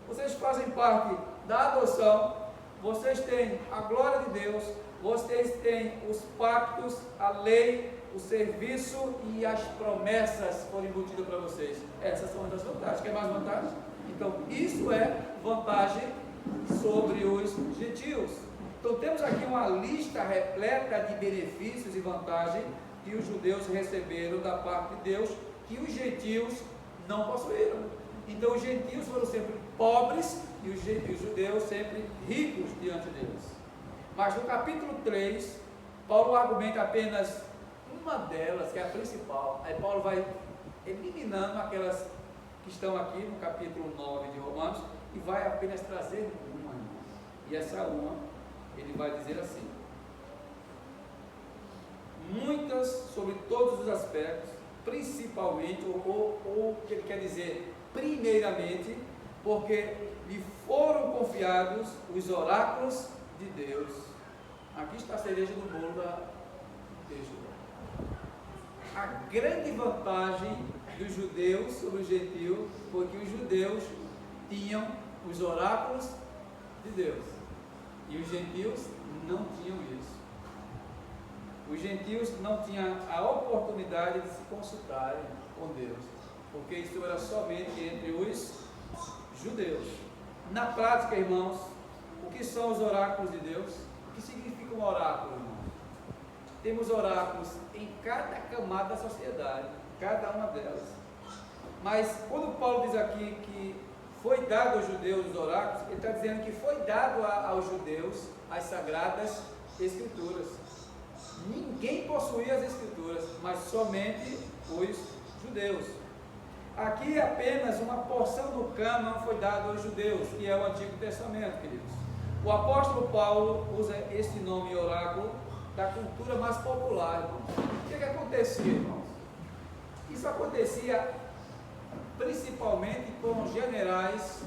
A: Vocês fazem parte da adoção, vocês têm a glória de Deus, vocês têm os pactos, a lei, o serviço e as promessas foram embutidas para vocês. Essas são as vantagens. Quer mais vantagens? Então, isso é vantagem sobre os gentios. Então, temos aqui uma lista repleta de benefícios e vantagens que os judeus receberam da parte de Deus, que os gentios não possuíram. Então, os gentios foram sempre pobres e os judeus sempre ricos diante deles. Mas no capítulo 3, Paulo argumenta apenas uma delas, que é a principal. Aí Paulo vai eliminando aquelas que estão aqui no capítulo 9 de Romanos e vai apenas trazer uma. E essa uma, ele vai dizer assim: muitas, sobre todos os aspectos, principalmente, ou que ele quer dizer, primeiramente, porque lhe foram confiados os oráculos de Deus. Aqui está a cereja do bolo da texto. A grande vantagem dos judeus sobre os gentios foi que os judeus tinham os oráculos de Deus e os gentios não tinham isso. Os gentios não tinham a oportunidade de se consultarem com Deus, porque isso era somente entre os judeus. Na prática, irmãos, o que são os oráculos de Deus? O que significa um oráculo, irmãos? Temos oráculos em cada camada da sociedade, cada uma delas. Mas quando Paulo diz aqui que foi dado aos judeus os oráculos, ele está dizendo que foi dado aos judeus as sagradas escrituras. Ninguém possuía as escrituras, mas somente os judeus. Aqui apenas uma porção do cânon foi dado aos judeus, que é o Antigo Testamento, queridos. O apóstolo Paulo usa esse nome oráculo da cultura mais popular, irmãos. O que acontecia, irmãos? Isso acontecia principalmente com generais,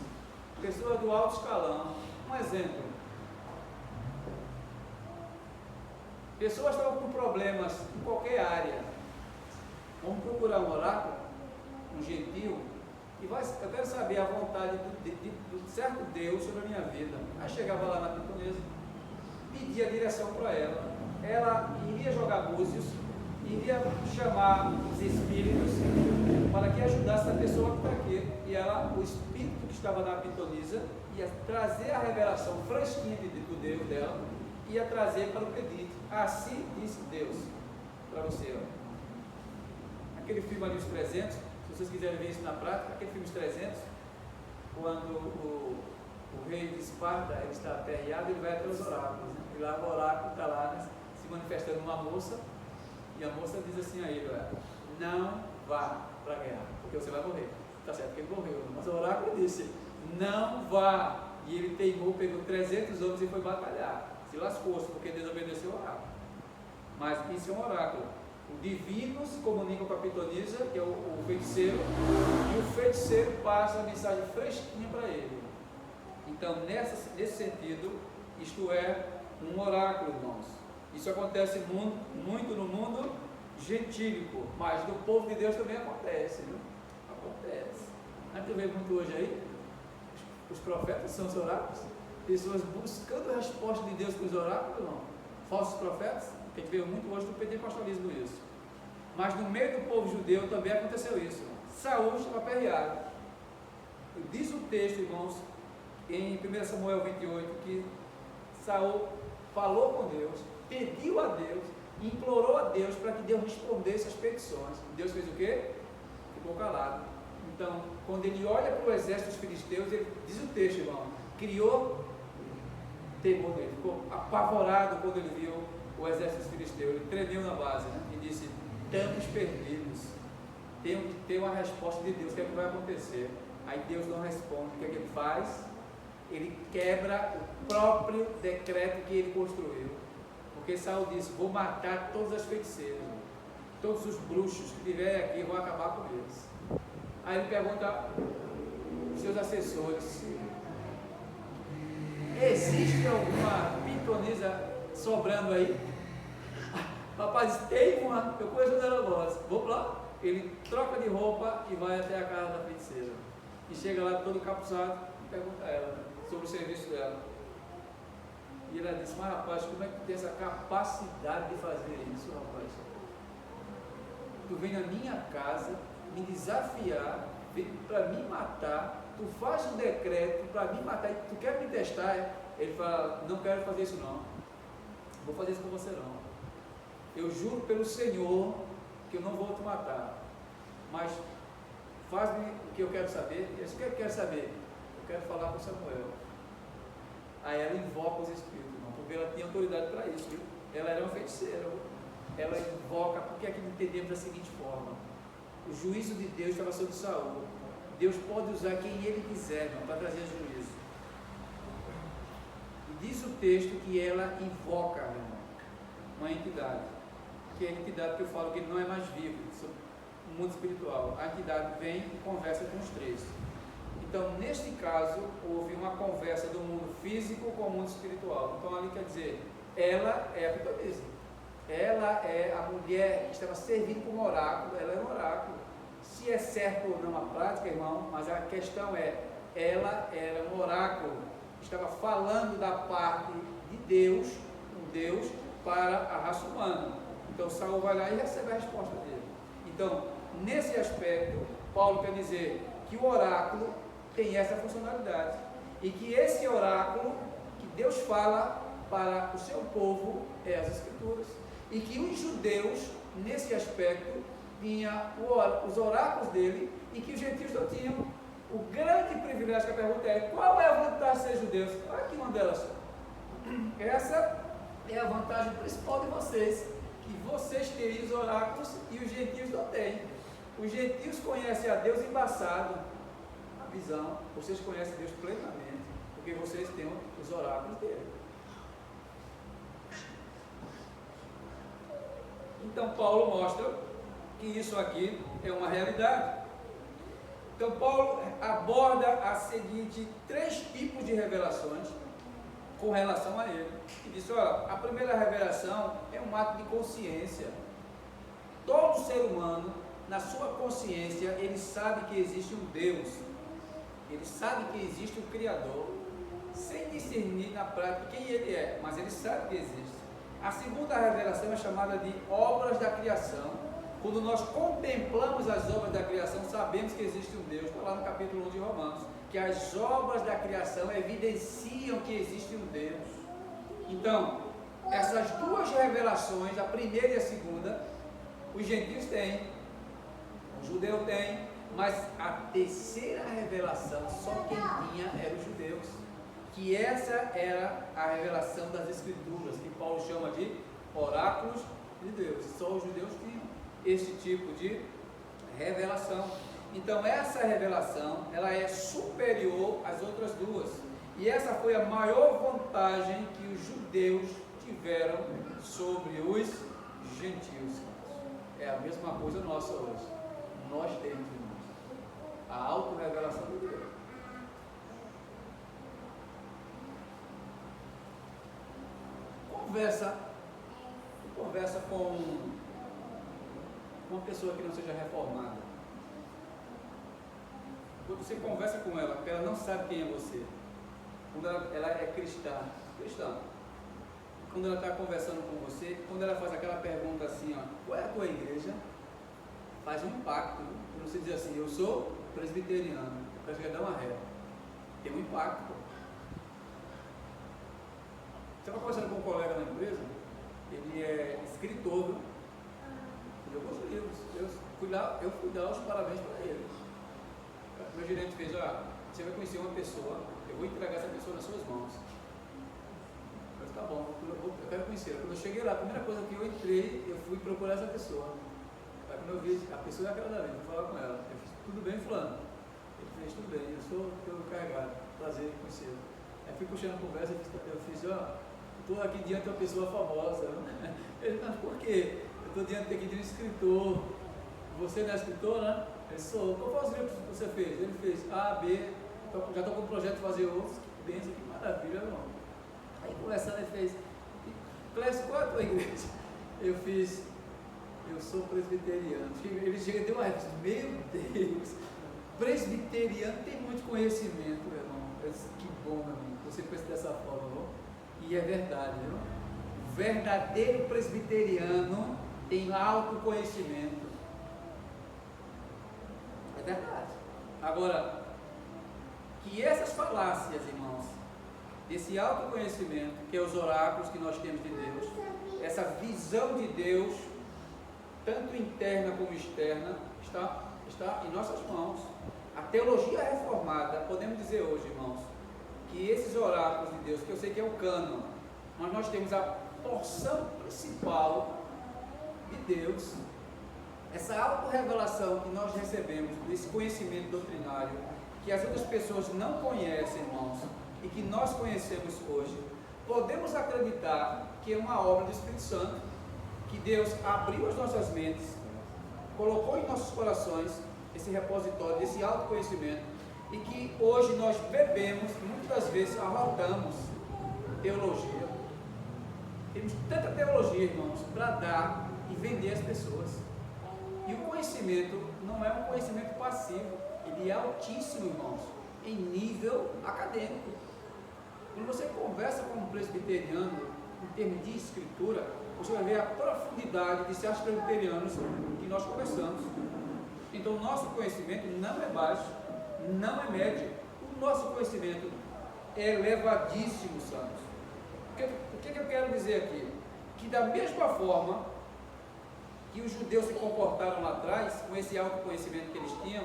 A: pessoas do alto escalão. Um exemplo: pessoas estavam com problemas em qualquer área, vamos procurar um oráculo, um gentio, e eu quero saber a vontade de certo Deus sobre a minha vida. Aí chegava lá na pitonesa, pedia direção para ela. Ela iria jogar búzios, iria chamar os espíritos para que ajudasse a pessoa que está aqui. E ela, o espírito que estava na pitonisa, ia trazer a revelação fresquinha do Deus dela, ia trazer para o pedido. Assim disse Deus para você. Ó. Aquele filme ali, Os 300, se vocês quiserem ver isso na prática, aquele filme Os 300, quando o rei de Esparta ele está aperreado, ele vai até os oráculos. Né? E lá o oráculo está lá, né, se manifestando uma moça, e a moça diz assim a ele: não vá para a guerra, porque você vai morrer. Está certo que ele morreu, mas o oráculo disse: não vá. E ele teimou, pegou 300 homens e foi batalhar. Se lascou-se porque desobedeceu o oráculo. Mas isso é um oráculo.
B: O divino se comunica com a pitonisa, que é o feiticeiro, e o feiticeiro passa a mensagem fresquinha para ele. Então, nesse sentido, isto é um oráculo, irmãos. Isso acontece muito no mundo gentílico, mas no povo de Deus também acontece, viu? Acontece. A gente vê muito hoje aí, os profetas são os oráculos, pessoas buscando a resposta de Deus com os oráculos, não? Falsos profetas, a gente vê muito hoje no pentecostalismo isso. Mas no meio do povo judeu também aconteceu isso. Saúl estava aperreado. Diz o texto, irmãos, em 1 Samuel 28, que Saúl falou com Deus, pediu a Deus, implorou a Deus para que Deus respondesse as petições. Deus fez o quê? Ficou calado. Então, quando ele olha para o exército dos filisteus, ele diz o texto, irmão, criou temor dele, ficou apavorado quando ele viu o exército dos filisteus, ele tremeu na base, né? E disse: estamos perdidos, tenho que ter uma resposta de Deus, o que é que vai acontecer? Aí Deus não responde, o que é que ele faz? Ele quebra o próprio decreto que ele construiu, porque Saul disse: vou matar todas as feiticeiras, todos os bruxos que tiverem aqui, vou acabar com eles. Aí ele pergunta aos seus assessores: existe alguma pitonisa sobrando aí? O rapaz diz: tem uma, eu conheço ela voz. Vou lá. Ele troca de roupa e vai até a casa da feiticeira. E chega lá todo encapuçado e pergunta a ela sobre o serviço dela. E ela disse: mas rapaz, como é que tu tem essa capacidade de fazer isso, rapaz? Tu vem na minha casa me desafiar, para me matar, tu faz um decreto para me matar e tu quer me testar? Ele fala: não quero fazer isso não, vou fazer isso com você não, eu juro pelo Senhor que eu não vou te matar, mas faz-me o que eu quero saber. Ele disse: o que eu quero saber? Eu quero falar com Samuel. Aí ela invoca os espíritos, irmão, porque ela tinha autoridade para isso, viu? Ela era uma feiticeira, ela invoca, porque aqui entendemos da seguinte forma: o juízo de Deus estava sobre Saul. Deus pode usar quem ele quiser, irmão, para trazer juízo. E diz o texto que ela invoca, irmão, uma entidade, que é a entidade que eu falo que ele não é mais vivo, no mundo espiritual. A entidade vem e conversa com os três. Então, neste caso, houve uma conversa do mundo físico com o mundo espiritual. Então, ali quer dizer, ela é a pitonisa. Ela é a mulher que estava servindo como oráculo, ela é um oráculo. Se é certo ou não a prática, irmão, mas a questão é, ela era um oráculo, estava falando da parte de Deus, um Deus, para a raça humana. Então Saul vai lá e recebe a resposta dele. Então, nesse aspecto, Paulo quer dizer que o oráculo tem essa funcionalidade, e que esse oráculo que Deus fala para o seu povo é as Escrituras, e que os judeus, nesse aspecto, tinham os oráculos dele, e que os gentios não tinham. O grande privilégio, que a pergunta é: qual é a vantagem de ser judeus? Aqui uma delas. Essa é a vantagem principal de vocês, que vocês têm os oráculos e os gentios não têm. Os gentios conhecem a Deus embaçado, a visão. Vocês conhecem Deus plenamente, porque vocês têm os oráculos dele. Então Paulo mostra que isso aqui é uma realidade. Então Paulo aborda a seguinte 3 tipos de revelações com relação a ele. E diz: olha, a primeira revelação é um ato de consciência. Todo ser humano, na sua consciência, ele sabe que existe um Deus, ele sabe que existe um Criador, sem discernir na prática quem ele é, mas ele sabe que existe. A segunda revelação é chamada de obras da criação. Quando nós contemplamos as obras da criação, sabemos que existe um Deus. Está lá no capítulo 1 de Romanos, que as obras da criação evidenciam que existe um Deus. Então, essas 2 revelações, a primeira e a segunda, os gentios têm, o judeu tem, mas a terceira revelação só quem tinha eram os judeus, que essa era a revelação das Escrituras, que Paulo chama de oráculos de Deus. Só os judeus tinham esse tipo de revelação. Então essa revelação, ela é superior às outras 2, e essa foi a maior vantagem que os judeus tiveram sobre os gentios. É a mesma coisa nossa hoje. Nós temos, irmãos, a autorrevelação de Deus. Conversa com uma pessoa que não seja reformada. Quando você conversa com ela, porque ela não sabe quem é você. Quando ela é cristã. Quando ela está conversando com você, quando ela faz aquela pergunta assim, ó, qual é a tua igreja? Faz um impacto. Quando você diz assim, eu sou presbiteriano, parece que vai dar uma ré. Tem um impacto. Você está conversando com um colega na empresa, ele é escritor, viu? Ele jogou os livros. Eu fui dar os parabéns para ele. Meu gerente fez, você vai conhecer uma pessoa, eu vou entregar essa pessoa nas suas mãos. Eu disse, tá bom, eu quero conhecer. Quando eu cheguei lá, a primeira coisa que eu entrei, eu fui procurar essa pessoa. Aí quando eu vi, a pessoa é aquela da vez, fui falar com ela. Eu fiz, tudo bem, fulano? Ele fez, tudo bem, eu sou teu carregado, prazer em conhecê-lo. Aí fui puxando a conversa, eu fiz, estou aqui diante de uma pessoa famosa. Ele, mas por quê? Eu estou diante aqui de um escritor. Você não é escritor, né? Eu sou. Qual foi os livros que você fez? Ele fez A, B, já estou com o projeto de fazer outros. Que bênção, que maravilha, irmão. Aí conversando, ele fez, Clécio, qual é a tua igreja? Eu fiz, eu sou presbiteriano. Ele chega e deu uma resposta, meu Deus, presbiteriano tem muito conhecimento, meu irmão. Eu disse, que bom, meu irmão, você pensa dessa forma, irmão. E é verdade, viu? O verdadeiro presbiteriano tem autoconhecimento. É verdade. Agora, que essas falácias, irmãos, desse autoconhecimento, que é os oráculos que nós temos de Deus, essa visão de Deus, tanto interna como externa, está em nossas mãos. A teologia reformada, podemos dizer hoje, irmãos, que esses oráculos de Deus, que eu sei que é o cânon, mas nós temos a porção principal de Deus, essa autorrevelação que nós recebemos, desse conhecimento doutrinário, que as outras pessoas não conhecem, irmãos, e que nós conhecemos hoje, podemos acreditar que é uma obra do Espírito Santo, que Deus abriu as nossas mentes, colocou em nossos corações esse repositório desse autoconhecimento, e que hoje nós bebemos, muitas vezes arrotamos teologia. Temos tanta teologia, irmãos, para dar e vender às pessoas. E o conhecimento não é um conhecimento passivo, ele é altíssimo, irmãos, em nível acadêmico. Quando você conversa com um presbiteriano em termos de escritura, você vai ver a profundidade de certos presbiterianos que nós conversamos. Então, o nosso conhecimento não é baixo, não é médio. O nosso conhecimento é elevadíssimo, santos. O que eu quero dizer aqui? Que da mesma forma que os judeus se comportaram lá atrás, com esse autoconhecimento que eles tinham,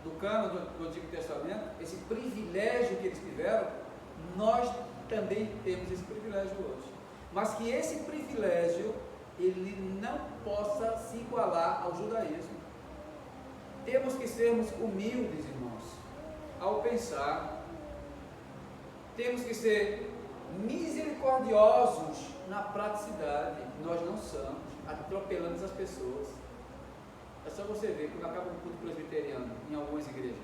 B: do cânon do Antigo Testamento, esse privilégio que eles tiveram, nós também temos esse privilégio hoje. Mas que esse privilégio, ele não possa se igualar ao judaísmo. Temos que sermos humildes, irmãos, ao pensar. Temos que ser misericordiosos na praticidade. Nós não somos, atropelando as pessoas. É só você ver quando acaba um culto presbiteriano em algumas igrejas,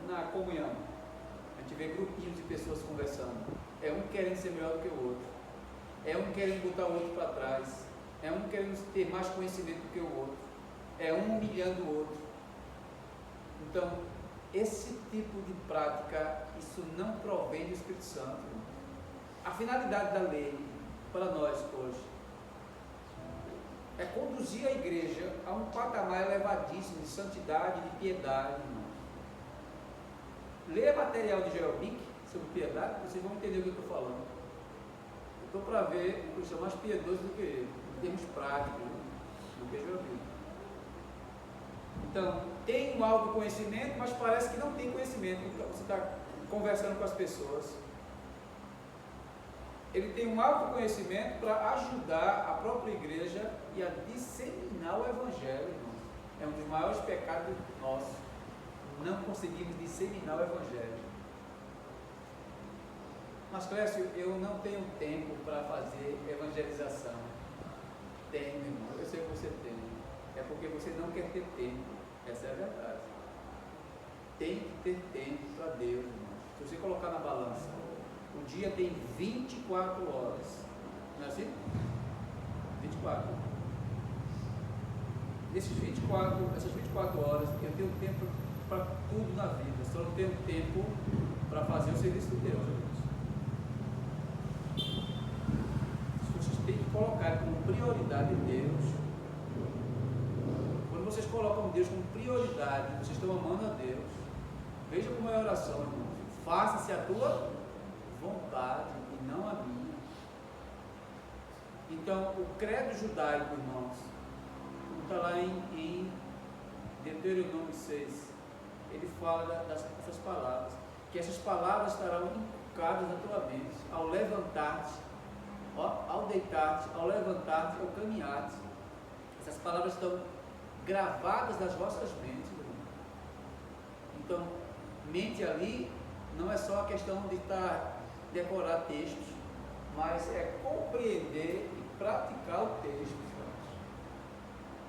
B: na comunhão, a gente vê grupinhos de pessoas conversando. É um querendo ser melhor do que o outro, é um querendo botar o outro para trás, é um querendo ter mais conhecimento do que o outro, é um humilhando o outro. Então, esse tipo de prática, isso não provém do Espírito Santo. A finalidade da lei para nós hoje é conduzir a igreja a um patamar elevadíssimo de santidade, de piedade, irmão. Leia material de Gerald Pick sobre piedade, vocês vão entender o que eu estou falando. Eu estou para ver um cristão mais piedoso do que ele, em termos práticos, do que Gerald Pick. Então, tem um autoconhecimento, mas parece que não tem conhecimento. Então, você está conversando com as pessoas. Ele tem um autoconhecimento para ajudar a própria igreja e a disseminar o Evangelho, irmãos. É um dos maiores pecados nossos. Não conseguimos disseminar o Evangelho. Mas, Clécio, eu não tenho tempo para fazer evangelização. Tem, meu irmão, eu sei que você tem. É porque você não quer ter tempo. Essa é a verdade. Tem que ter tempo para Deus, irmão. Se você colocar na balança, o dia tem 24 horas. Não é assim? 24. Essas 24 horas, eu tenho tempo para tudo na vida. Só não tenho tempo para fazer o serviço de Deus, irmãos. Vocês têm que colocar como prioridade Deus. Quando vocês colocam Deus como prioridade, vocês estão amando a Deus. Veja como é a oração, irmãos. Faça-se a tua vontade e não a minha. Então, o credo judaico, irmãos, está lá em Deuteronômio 6. Ele fala dessas palavras, que essas palavras estarão inculcadas na tua mente, ao levantar-te, ao deitar-te, ao levantar-te, ao caminhar-te. Essas palavras estão gravadas nas vossas mentes, irmão. Então, mente ali não é só a questão de decorar textos, mas é compreender e praticar o texto, irmãos.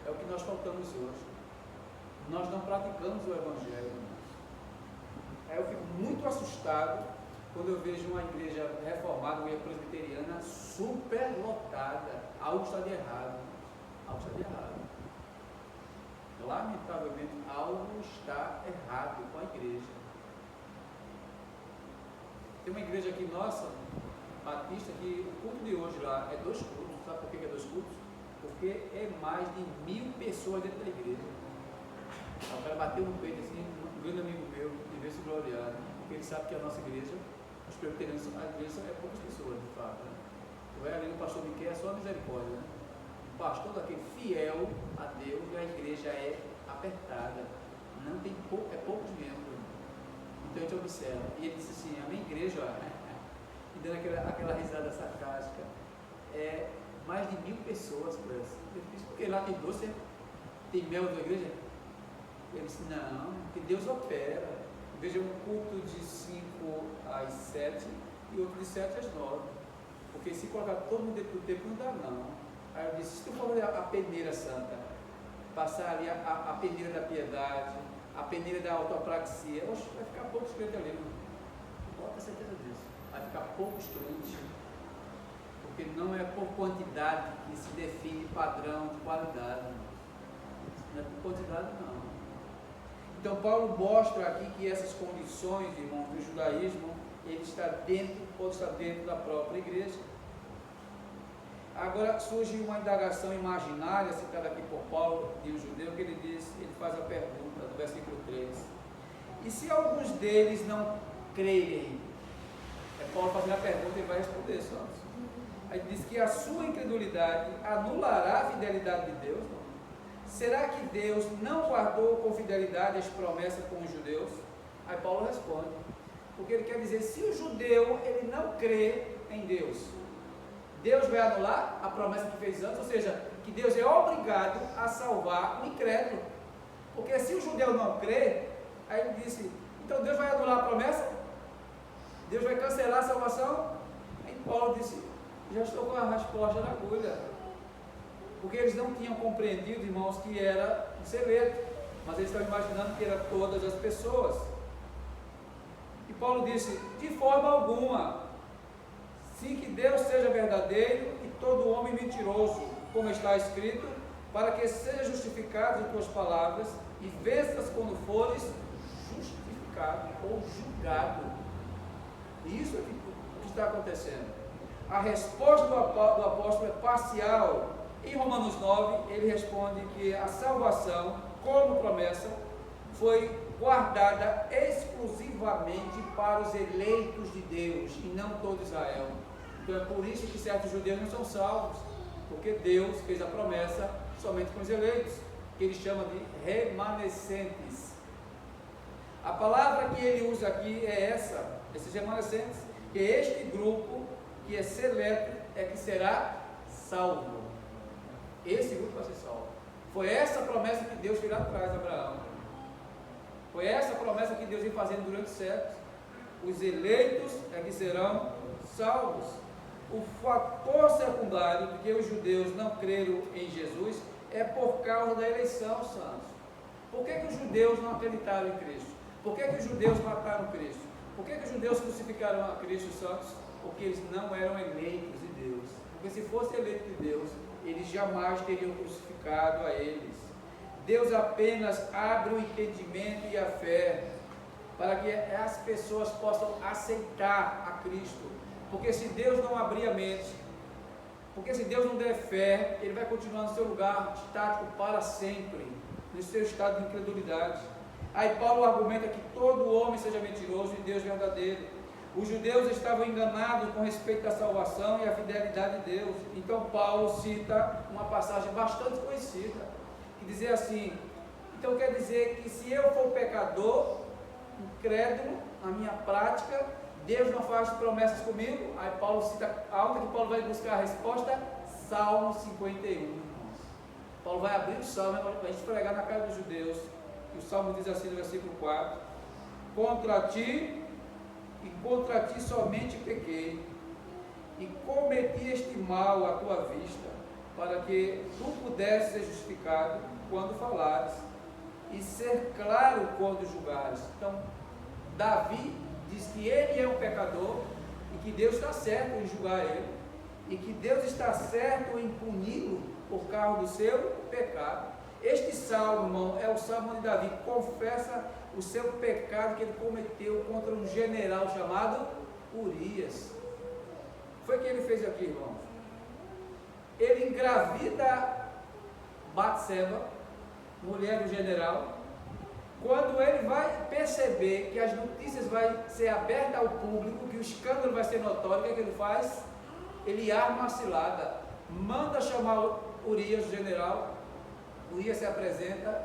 B: É o que nós faltamos hoje. Nós não praticamos o Evangelho, irmãos. Aí eu fico muito assustado quando eu vejo uma igreja reformada, uma igreja presbiteriana super lotada. Algo está de errado. Algo está de errado. Lamentavelmente, algo está errado com a igreja. Tem uma igreja aqui nossa, batista, que o culto de hoje lá é 2 cultos. Sabe por que é 2 cultos? Porque é mais de 1000 pessoas dentro da igreja. O cara bateu no peito assim, um grande amigo meu, e veio se gloriar, porque ele sabe que a nossa igreja, os presbiterianos, a igreja é poucas pessoas, de fato. Né? Tu vai ali no pastor Miquel, é só misericórdia. Né? O pastor daquele fiel a Deus, e a igreja é apertada. Não tem poucos membros. Então a gente observa. E ele disse assim, a minha igreja, e dando aquela risada sarcástica, é mais de 1000 pessoas, parece. Eu disse, porque lá tem 12, tem mel da igreja? Ele disse, não, que Deus opera. Veja um culto de 5 às 7 e outro de 7 às 9. Porque se colocar todo mundo dentro do tempo não dá não. Aí eu disse, se tu for a peneira santa, passar ali a peneira da piedade, a peneira da autopraxia, oxe, vai ficar poucos crentes ali, não bota certeza disso. Vai ficar poucos crentes. Porque não é por quantidade que se define padrão de qualidade. Não é por quantidade não. Então Paulo mostra aqui que essas condições, irmãos, do judaísmo, ele pode estar dentro da própria igreja. Agora surge uma indagação imaginária, citada aqui por Paulo, de um judeu, que ele faz a pergunta, no versículo 3. E se alguns deles não crerem? É Paulo fazendo a pergunta e ele vai responder só. Aí diz que a sua incredulidade anulará a fidelidade de Deus, não? Será que Deus não guardou com fidelidade as promessas com os judeus? Aí Paulo responde, porque ele quer dizer, se o judeu ele não crê em Deus, Deus vai anular a promessa que fez antes, ou seja, que Deus é obrigado a salvar o incrédulo, porque se o judeu não crê, aí ele disse, então Deus vai anular a promessa? Deus vai cancelar a salvação? Aí Paulo disse, já estou com a resposta na agulha. Porque eles não tinham compreendido, irmãos, que era um segredo, mas eles estavam imaginando que era todas as pessoas. E Paulo disse, de forma alguma, sim que Deus seja verdadeiro e todo homem mentiroso, como está escrito, para que seja justificado em tuas palavras e venças quando fores justificado ou julgado. E isso é o que está acontecendo. A resposta do apóstolo é parcial. Em Romanos 9, ele responde que a salvação, como promessa, foi guardada exclusivamente para os eleitos de Deus e não todo Israel. Então é por isso que certos judeus não são salvos, porque Deus fez a promessa somente com os eleitos, que ele chama de remanescentes. A palavra que ele usa aqui é essa, esses remanescentes, que este grupo que é seleto é que será salvo. Esse grupo vai ser salvo. Foi essa promessa que Deus fez lá atrás, Abraão. Foi essa promessa que Deus vem fazendo durante séculos. Os eleitos é que serão salvos. o fator secundário de que os judeus não creram em Jesus é por causa da eleição, santos. Por que os judeus não acreditaram em Cristo? Por que os judeus mataram Cristo? Por que os judeus crucificaram a Cristo, santos? Porque eles não eram eleitos de Deus. Porque se fosse eleito de Deus, eles jamais teriam crucificado a eles. Deus apenas abre o entendimento e a fé para que as pessoas possam aceitar a Cristo. Porque se Deus não abrir a mente, porque se Deus não der fé, Ele vai continuar no seu lugar estático para sempre, no seu estado de incredulidade. Aí Paulo argumenta que todo homem seja mentiroso e Deus verdadeiro. Os judeus estavam enganados com respeito à salvação e à fidelidade de Deus. Então Paulo cita uma passagem bastante conhecida, que dizia assim: então quer dizer que se eu for pecador, incrédulo, na minha prática, Deus não faz promessas comigo? Aí Paulo cita algo que Paulo vai buscar a resposta, Salmo 51. Paulo vai abrir o Salmo para a gente pregar na casa dos judeus. E o Salmo diz assim no versículo 4: contra ti e contra ti somente pequei, e cometi este mal à tua vista, para que tu pudesses ser justificado quando falares, e ser claro quando julgares. Então, Davi diz que ele é um pecador, e que Deus está certo em julgar ele, e que Deus está certo em puni-lo por causa do seu pecado. Este salmo, irmão, é o salmo onde Davi confessa o seu pecado que ele cometeu contra um general chamado Urias. Foi o que ele fez aqui, irmãos. Ele engravida Batseba, mulher do general. Quando ele vai perceber que as notícias vão ser abertas ao público, que o escândalo vai ser notório, o que é que ele faz? Ele arma uma cilada, manda chamar Urias, o general. Urias se apresenta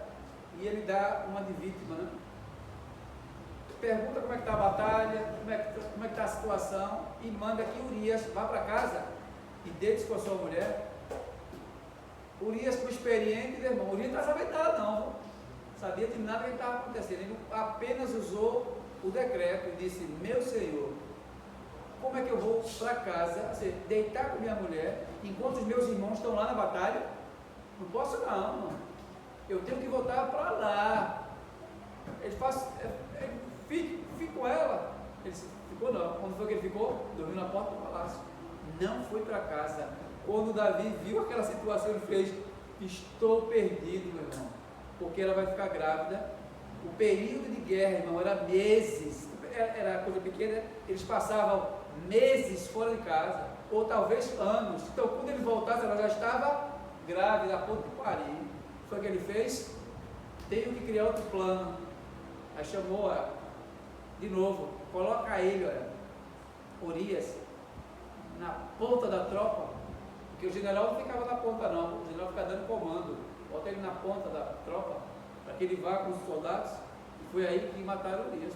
B: e ele dá uma de vítima, né? Pergunta como é que está a batalha, como é que está a situação, e manda que Urias vá para casa e deite com a sua mulher. Urias, com experiente, irmão, Urias não estava sabendo nada não, sabia de nada que estava acontecendo, ele apenas usou o decreto e disse: meu Senhor, como é que eu vou para casa, deitar com minha mulher, enquanto os meus irmãos estão lá na batalha? Não posso não, eu tenho que voltar para lá. Ele faz, fique com ela. Ele disse: ficou não. Quando foi que ele ficou? Dormiu na porta do palácio, não foi para casa. Quando Davi viu aquela situação, ele fez: estou perdido, meu irmão, porque ela vai ficar grávida. O período de guerra, irmão, era meses, era coisa pequena, eles passavam meses fora de casa, ou talvez anos. Então quando ele voltasse, ela já estava grávida, a ponto de parir. Foi o que ele fez: tenho que criar outro plano. Aí chamou de novo, coloca ele, olha, Urias, na ponta da tropa, porque o general não ficava na ponta não, o general ficava dando comando, bota ele na ponta da tropa, para que ele vá com os soldados, e foi aí que mataram Urias.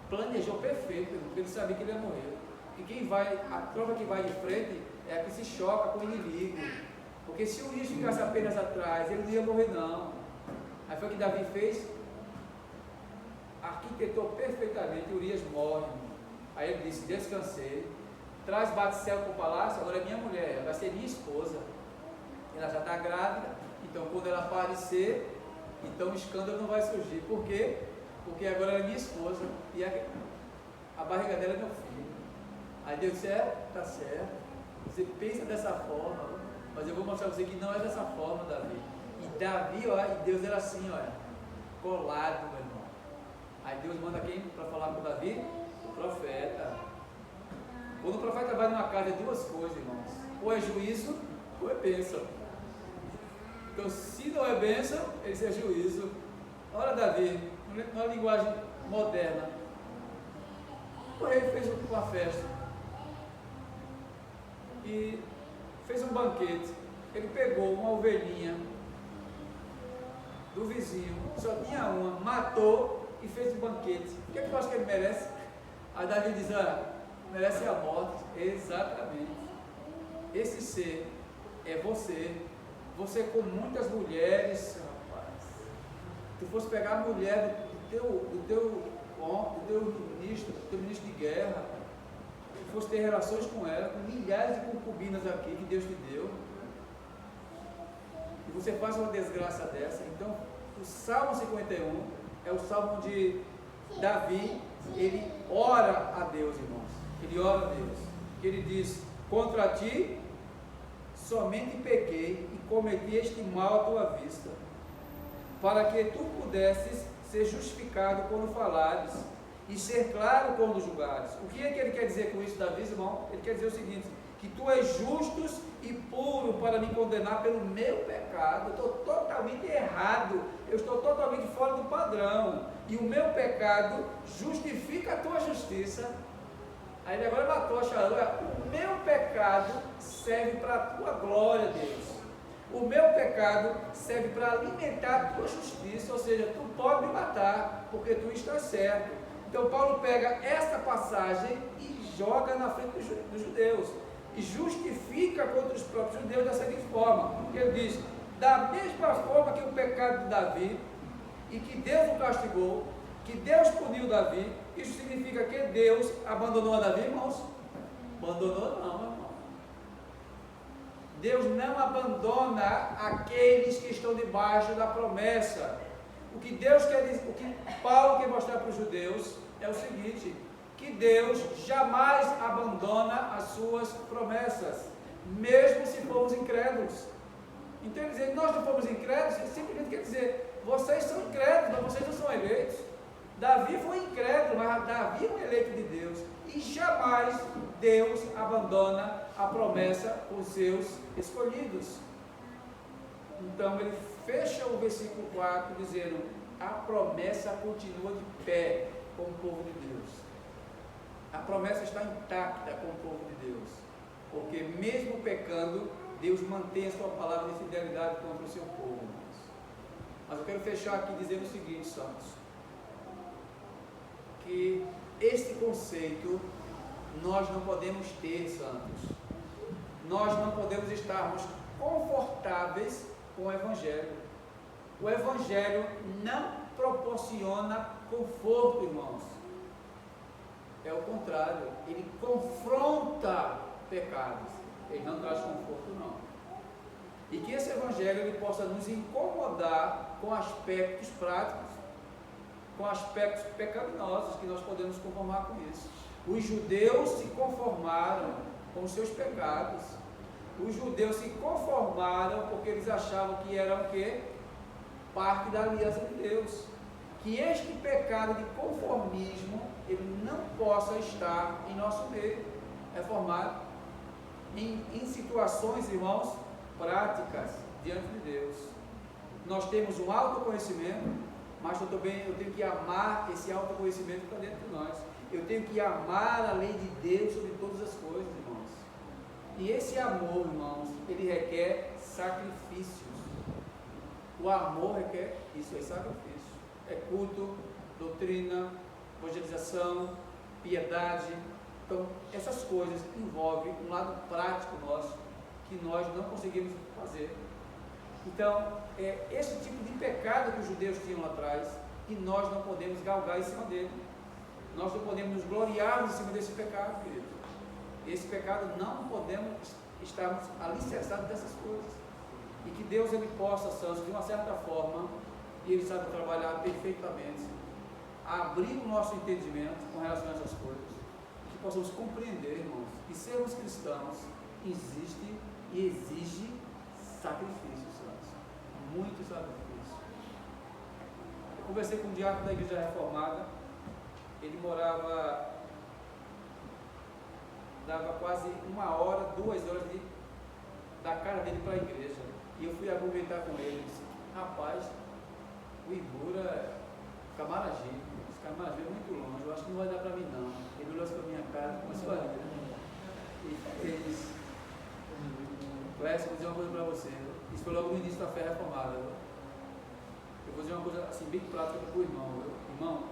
B: Planejou perfeito, porque ele sabia que ele ia morrer. E a tropa que vai de frente é a que se choca com o inimigo, porque se Urias ficasse apenas atrás, ele não ia morrer não. Aí foi o que Davi fez, arquitetou perfeitamente, Urias morre. Aí ele disse: descansei, traz Batseba para o palácio, agora é minha mulher, ela vai ser minha esposa, ela já está grávida, então quando ela aparecer, então o escândalo não vai surgir. Por quê? Porque agora ela é minha esposa e a barriga dela é meu filho. Aí Deus disse: está certo, você pensa dessa forma, mas eu vou mostrar para você que não é dessa forma, Davi. E Davi, ó, e Deus era assim, olha, colado, meu irmão. Aí Deus manda quem para falar com Davi? O profeta. Quando o profeta vai numa casa, é duas coisas, irmãos: ou é juízo, ou é bênção. Então, se não é bênção, esse é juízo. Olha Davi, numa linguagem moderna, o rei fez uma festa e fez um banquete. Ele pegou uma ovelhinha do vizinho, só tinha uma, matou e fez um banquete. O que é que eu acho que ele merece? Aí Davi diz: merece a morte. Exatamente. Esse ser é você. Você com muitas mulheres, rapaz. Se fosse pegar a mulher do teu ministro de guerra, fosse ter relações com ela, com milhares de concubinas aqui que Deus te deu, e você faz uma desgraça dessa. Então, o Salmo 51 é o salmo onde Davi, ele ora a Deus, irmãos. Ele ora a Deus. Ele diz: contra ti somente pequei e cometi este mal à tua vista, para que tu pudesses ser justificado quando falares e ser claro quando julgares. O que é que ele quer dizer com isso, Davi, irmão? Ele quer dizer o seguinte: que tu és justo e puro para me condenar pelo meu pecado. Eu estou totalmente errado, eu estou totalmente fora do padrão, e o meu pecado justifica a tua justiça. Aí ele agora matou a charada. O meu pecado serve para a tua glória, Deus. O meu pecado serve para alimentar a tua justiça, ou seja, tu pode me matar, porque tu estás certo. Então Paulo pega essa passagem e joga na frente dos judeus, e justifica contra os próprios judeus da seguinte forma. Ele diz: da mesma forma que o pecado de Davi, e que Deus o castigou, que Deus puniu Davi, isso significa que Deus abandonou a Davi, irmãos? Abandonou não, irmão. Deus não abandona aqueles que estão debaixo da promessa. O que Deus quer dizer, o que Paulo quer mostrar para os judeus é o seguinte: que Deus jamais abandona as suas promessas, mesmo se formos incrédulos. Então ele diz: nós não fomos incrédulos, ele simplesmente quer dizer: vocês são incrédulos, mas vocês não são eleitos. Davi foi incrédulo, mas Davi é um eleito de Deus, e jamais Deus abandona a promessa com os seus escolhidos. Então ele fecha o versículo 4 dizendo: a promessa continua de pé com o povo de Deus. A promessa está intacta com o povo de Deus, porque mesmo pecando, Deus mantém a sua palavra de fidelidade contra o seu povo. Mas eu quero fechar aqui dizendo o seguinte, santos, que este conceito nós não podemos ter, santos. Nós não podemos estarmos confortáveis com o Evangelho. O Evangelho não proporciona conforto, irmãos. É o contrário, ele confronta pecados, ele não traz conforto, não. E que esse Evangelho ele possa nos incomodar com aspectos práticos, com aspectos pecaminosos, que nós podemos conformar com isso. Os judeus se conformaram com os seus pecados. Os judeus se conformaram porque eles achavam que eram o quê? Parte da aliança de Deus. Que este pecado de conformismo, ele não possa estar em nosso meio. É formado em situações, irmãos, práticas diante de Deus. Nós temos um autoconhecimento, mas eu tenho que amar esse autoconhecimento que está dentro de nós. Eu tenho que amar a lei de Deus sobre todas as coisas, irmãos. E esse amor, irmãos, ele requer sacrifícios. O amor requer isso, é sacrifício. É culto, doutrina, evangelização, piedade. Então, essas coisas envolvem um lado prático nosso, que nós não conseguimos fazer. Então, é esse tipo de pecado que os judeus tinham lá atrás, e nós não podemos galgar em cima dele. Nós não podemos nos gloriarmos em cima desse pecado, querido. Esse pecado não podemos estarmos alicerçados dessas coisas. E que Deus ele possa, santos, de uma certa forma, e Ele sabe trabalhar perfeitamente, abrir o nosso entendimento com relação a essas coisas, que possamos compreender, irmãos, que sermos cristãos existe e exige sacrifício, santos. Muito sacrifício. Eu conversei com um diácono da Igreja Reformada. Ele dava quase 1 hora, 2 horas da casa dele para a igreja. E eu fui argumentar com ele. Disse: rapaz, o Ibura, Camaragibe, esse Camaragibe é muito longe, eu acho que não vai dar para mim não. Ele olhou para a minha casa e começou a rir. E ele disse: Clécio, vou dizer uma coisa para você. Isso foi logo no início da fé reformada. Eu vou dizer uma coisa assim, bem prática para o irmão. Irmão,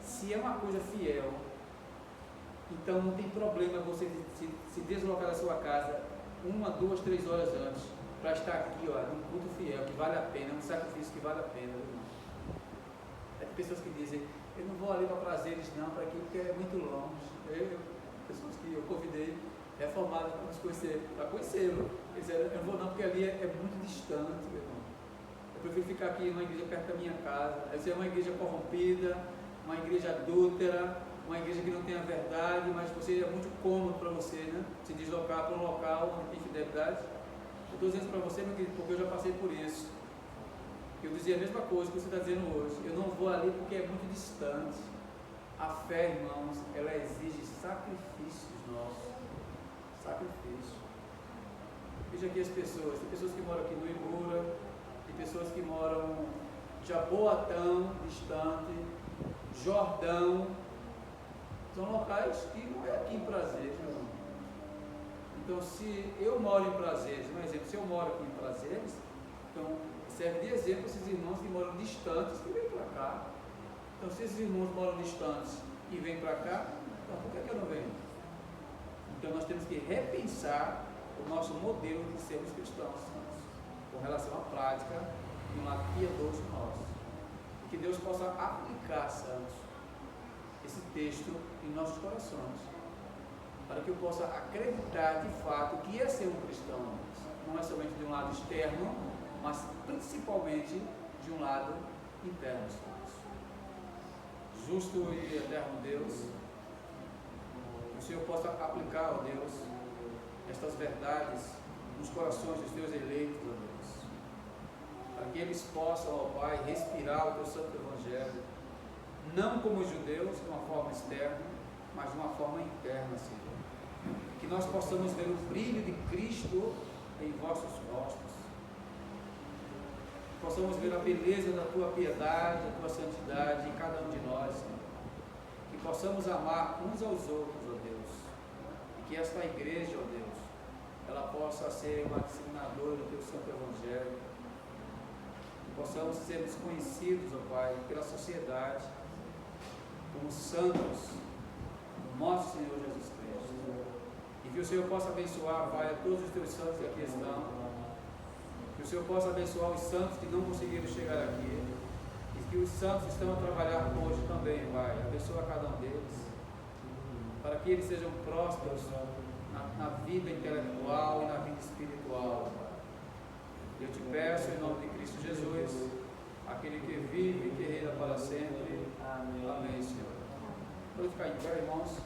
B: se é uma coisa fiel, então não tem problema você se deslocar da sua casa 1, 2, 3 horas antes, para estar aqui, ó, num culto fiel, que vale a pena, um sacrifício que vale a pena, irmão. É de pessoas que dizem: eu não vou ali para prazeres não, para aquilo que é muito longe. Pessoas que eu conhecê-lo. Ele disse, eu não vou não, porque ali é muito distante, meu irmão. Eu prefiro ficar aqui numa igreja perto da minha casa. Essa é uma igreja corrompida, uma igreja adúltera, uma igreja que não tem a verdade, mas você é muito cômodo para você, né? Se deslocar para um local onde tem fidelidade. Eu estou dizendo para você, meu querido, porque eu já passei por isso. Eu dizia a mesma coisa que você está dizendo hoje. Eu não vou ali porque é muito distante. A fé, irmãos, ela exige sacrifícios nossos. Sacrifício. Veja aqui as pessoas. Tem pessoas que moram aqui no Ibura, tem pessoas que moram em Jaboatão, distante, Jordão. São locais que não é aqui em Prazeres, meu irmão. Então, se eu moro em Prazeres, um exemplo, se eu moro aqui em Prazeres, então serve de exemplo esses irmãos que moram distantes que vêm para cá. Então, se esses irmãos moram distantes e vêm para cá, então por que eu não venho? Então, nós temos que repensar o nosso modelo de sermos cristãos, com relação à prática de um lado piedoso nosso. E que Deus possa aplicar, santos, esse texto em nossos corações, para que eu possa acreditar de fato o que é ser um cristão. Não é somente de um lado externo, mas principalmente de um lado interno. Justo e eterno Deus, que o Senhor possa aplicar, ó Deus, estas verdades nos corações dos teus eleitos, ó Deus, para que eles possam, ó Pai, respirar o teu santo evangelho, não como os judeus, de uma forma externa, mas de uma forma interna, Senhor. Que nós possamos ver o brilho de Cristo em vossos rostos, que possamos ver a beleza da tua piedade, da tua santidade em cada um de nós, Senhor. Que possamos amar uns aos outros, ó Deus, e que esta igreja, ó Deus, ela possa ser uma disseminadora do teu santo evangelho, que possamos ser desconhecidos, ó Pai, pela sociedade, como santos do nosso Senhor Jesus Cristo. E que o Senhor possa abençoar, Pai, a todos os teus santos que aqui estão. Que o Senhor possa abençoar os santos que não conseguiram chegar aqui. E que os santos que estão a trabalhar hoje também, Pai. Abençoa cada um deles. Para que eles sejam prósperos na vida intelectual e na vida espiritual, Pai. Eu te peço em nome de Cristo Jesus, aquele que vive e que reina para sempre. Amém, Senhor. Vamos ficar em pé, irmãos.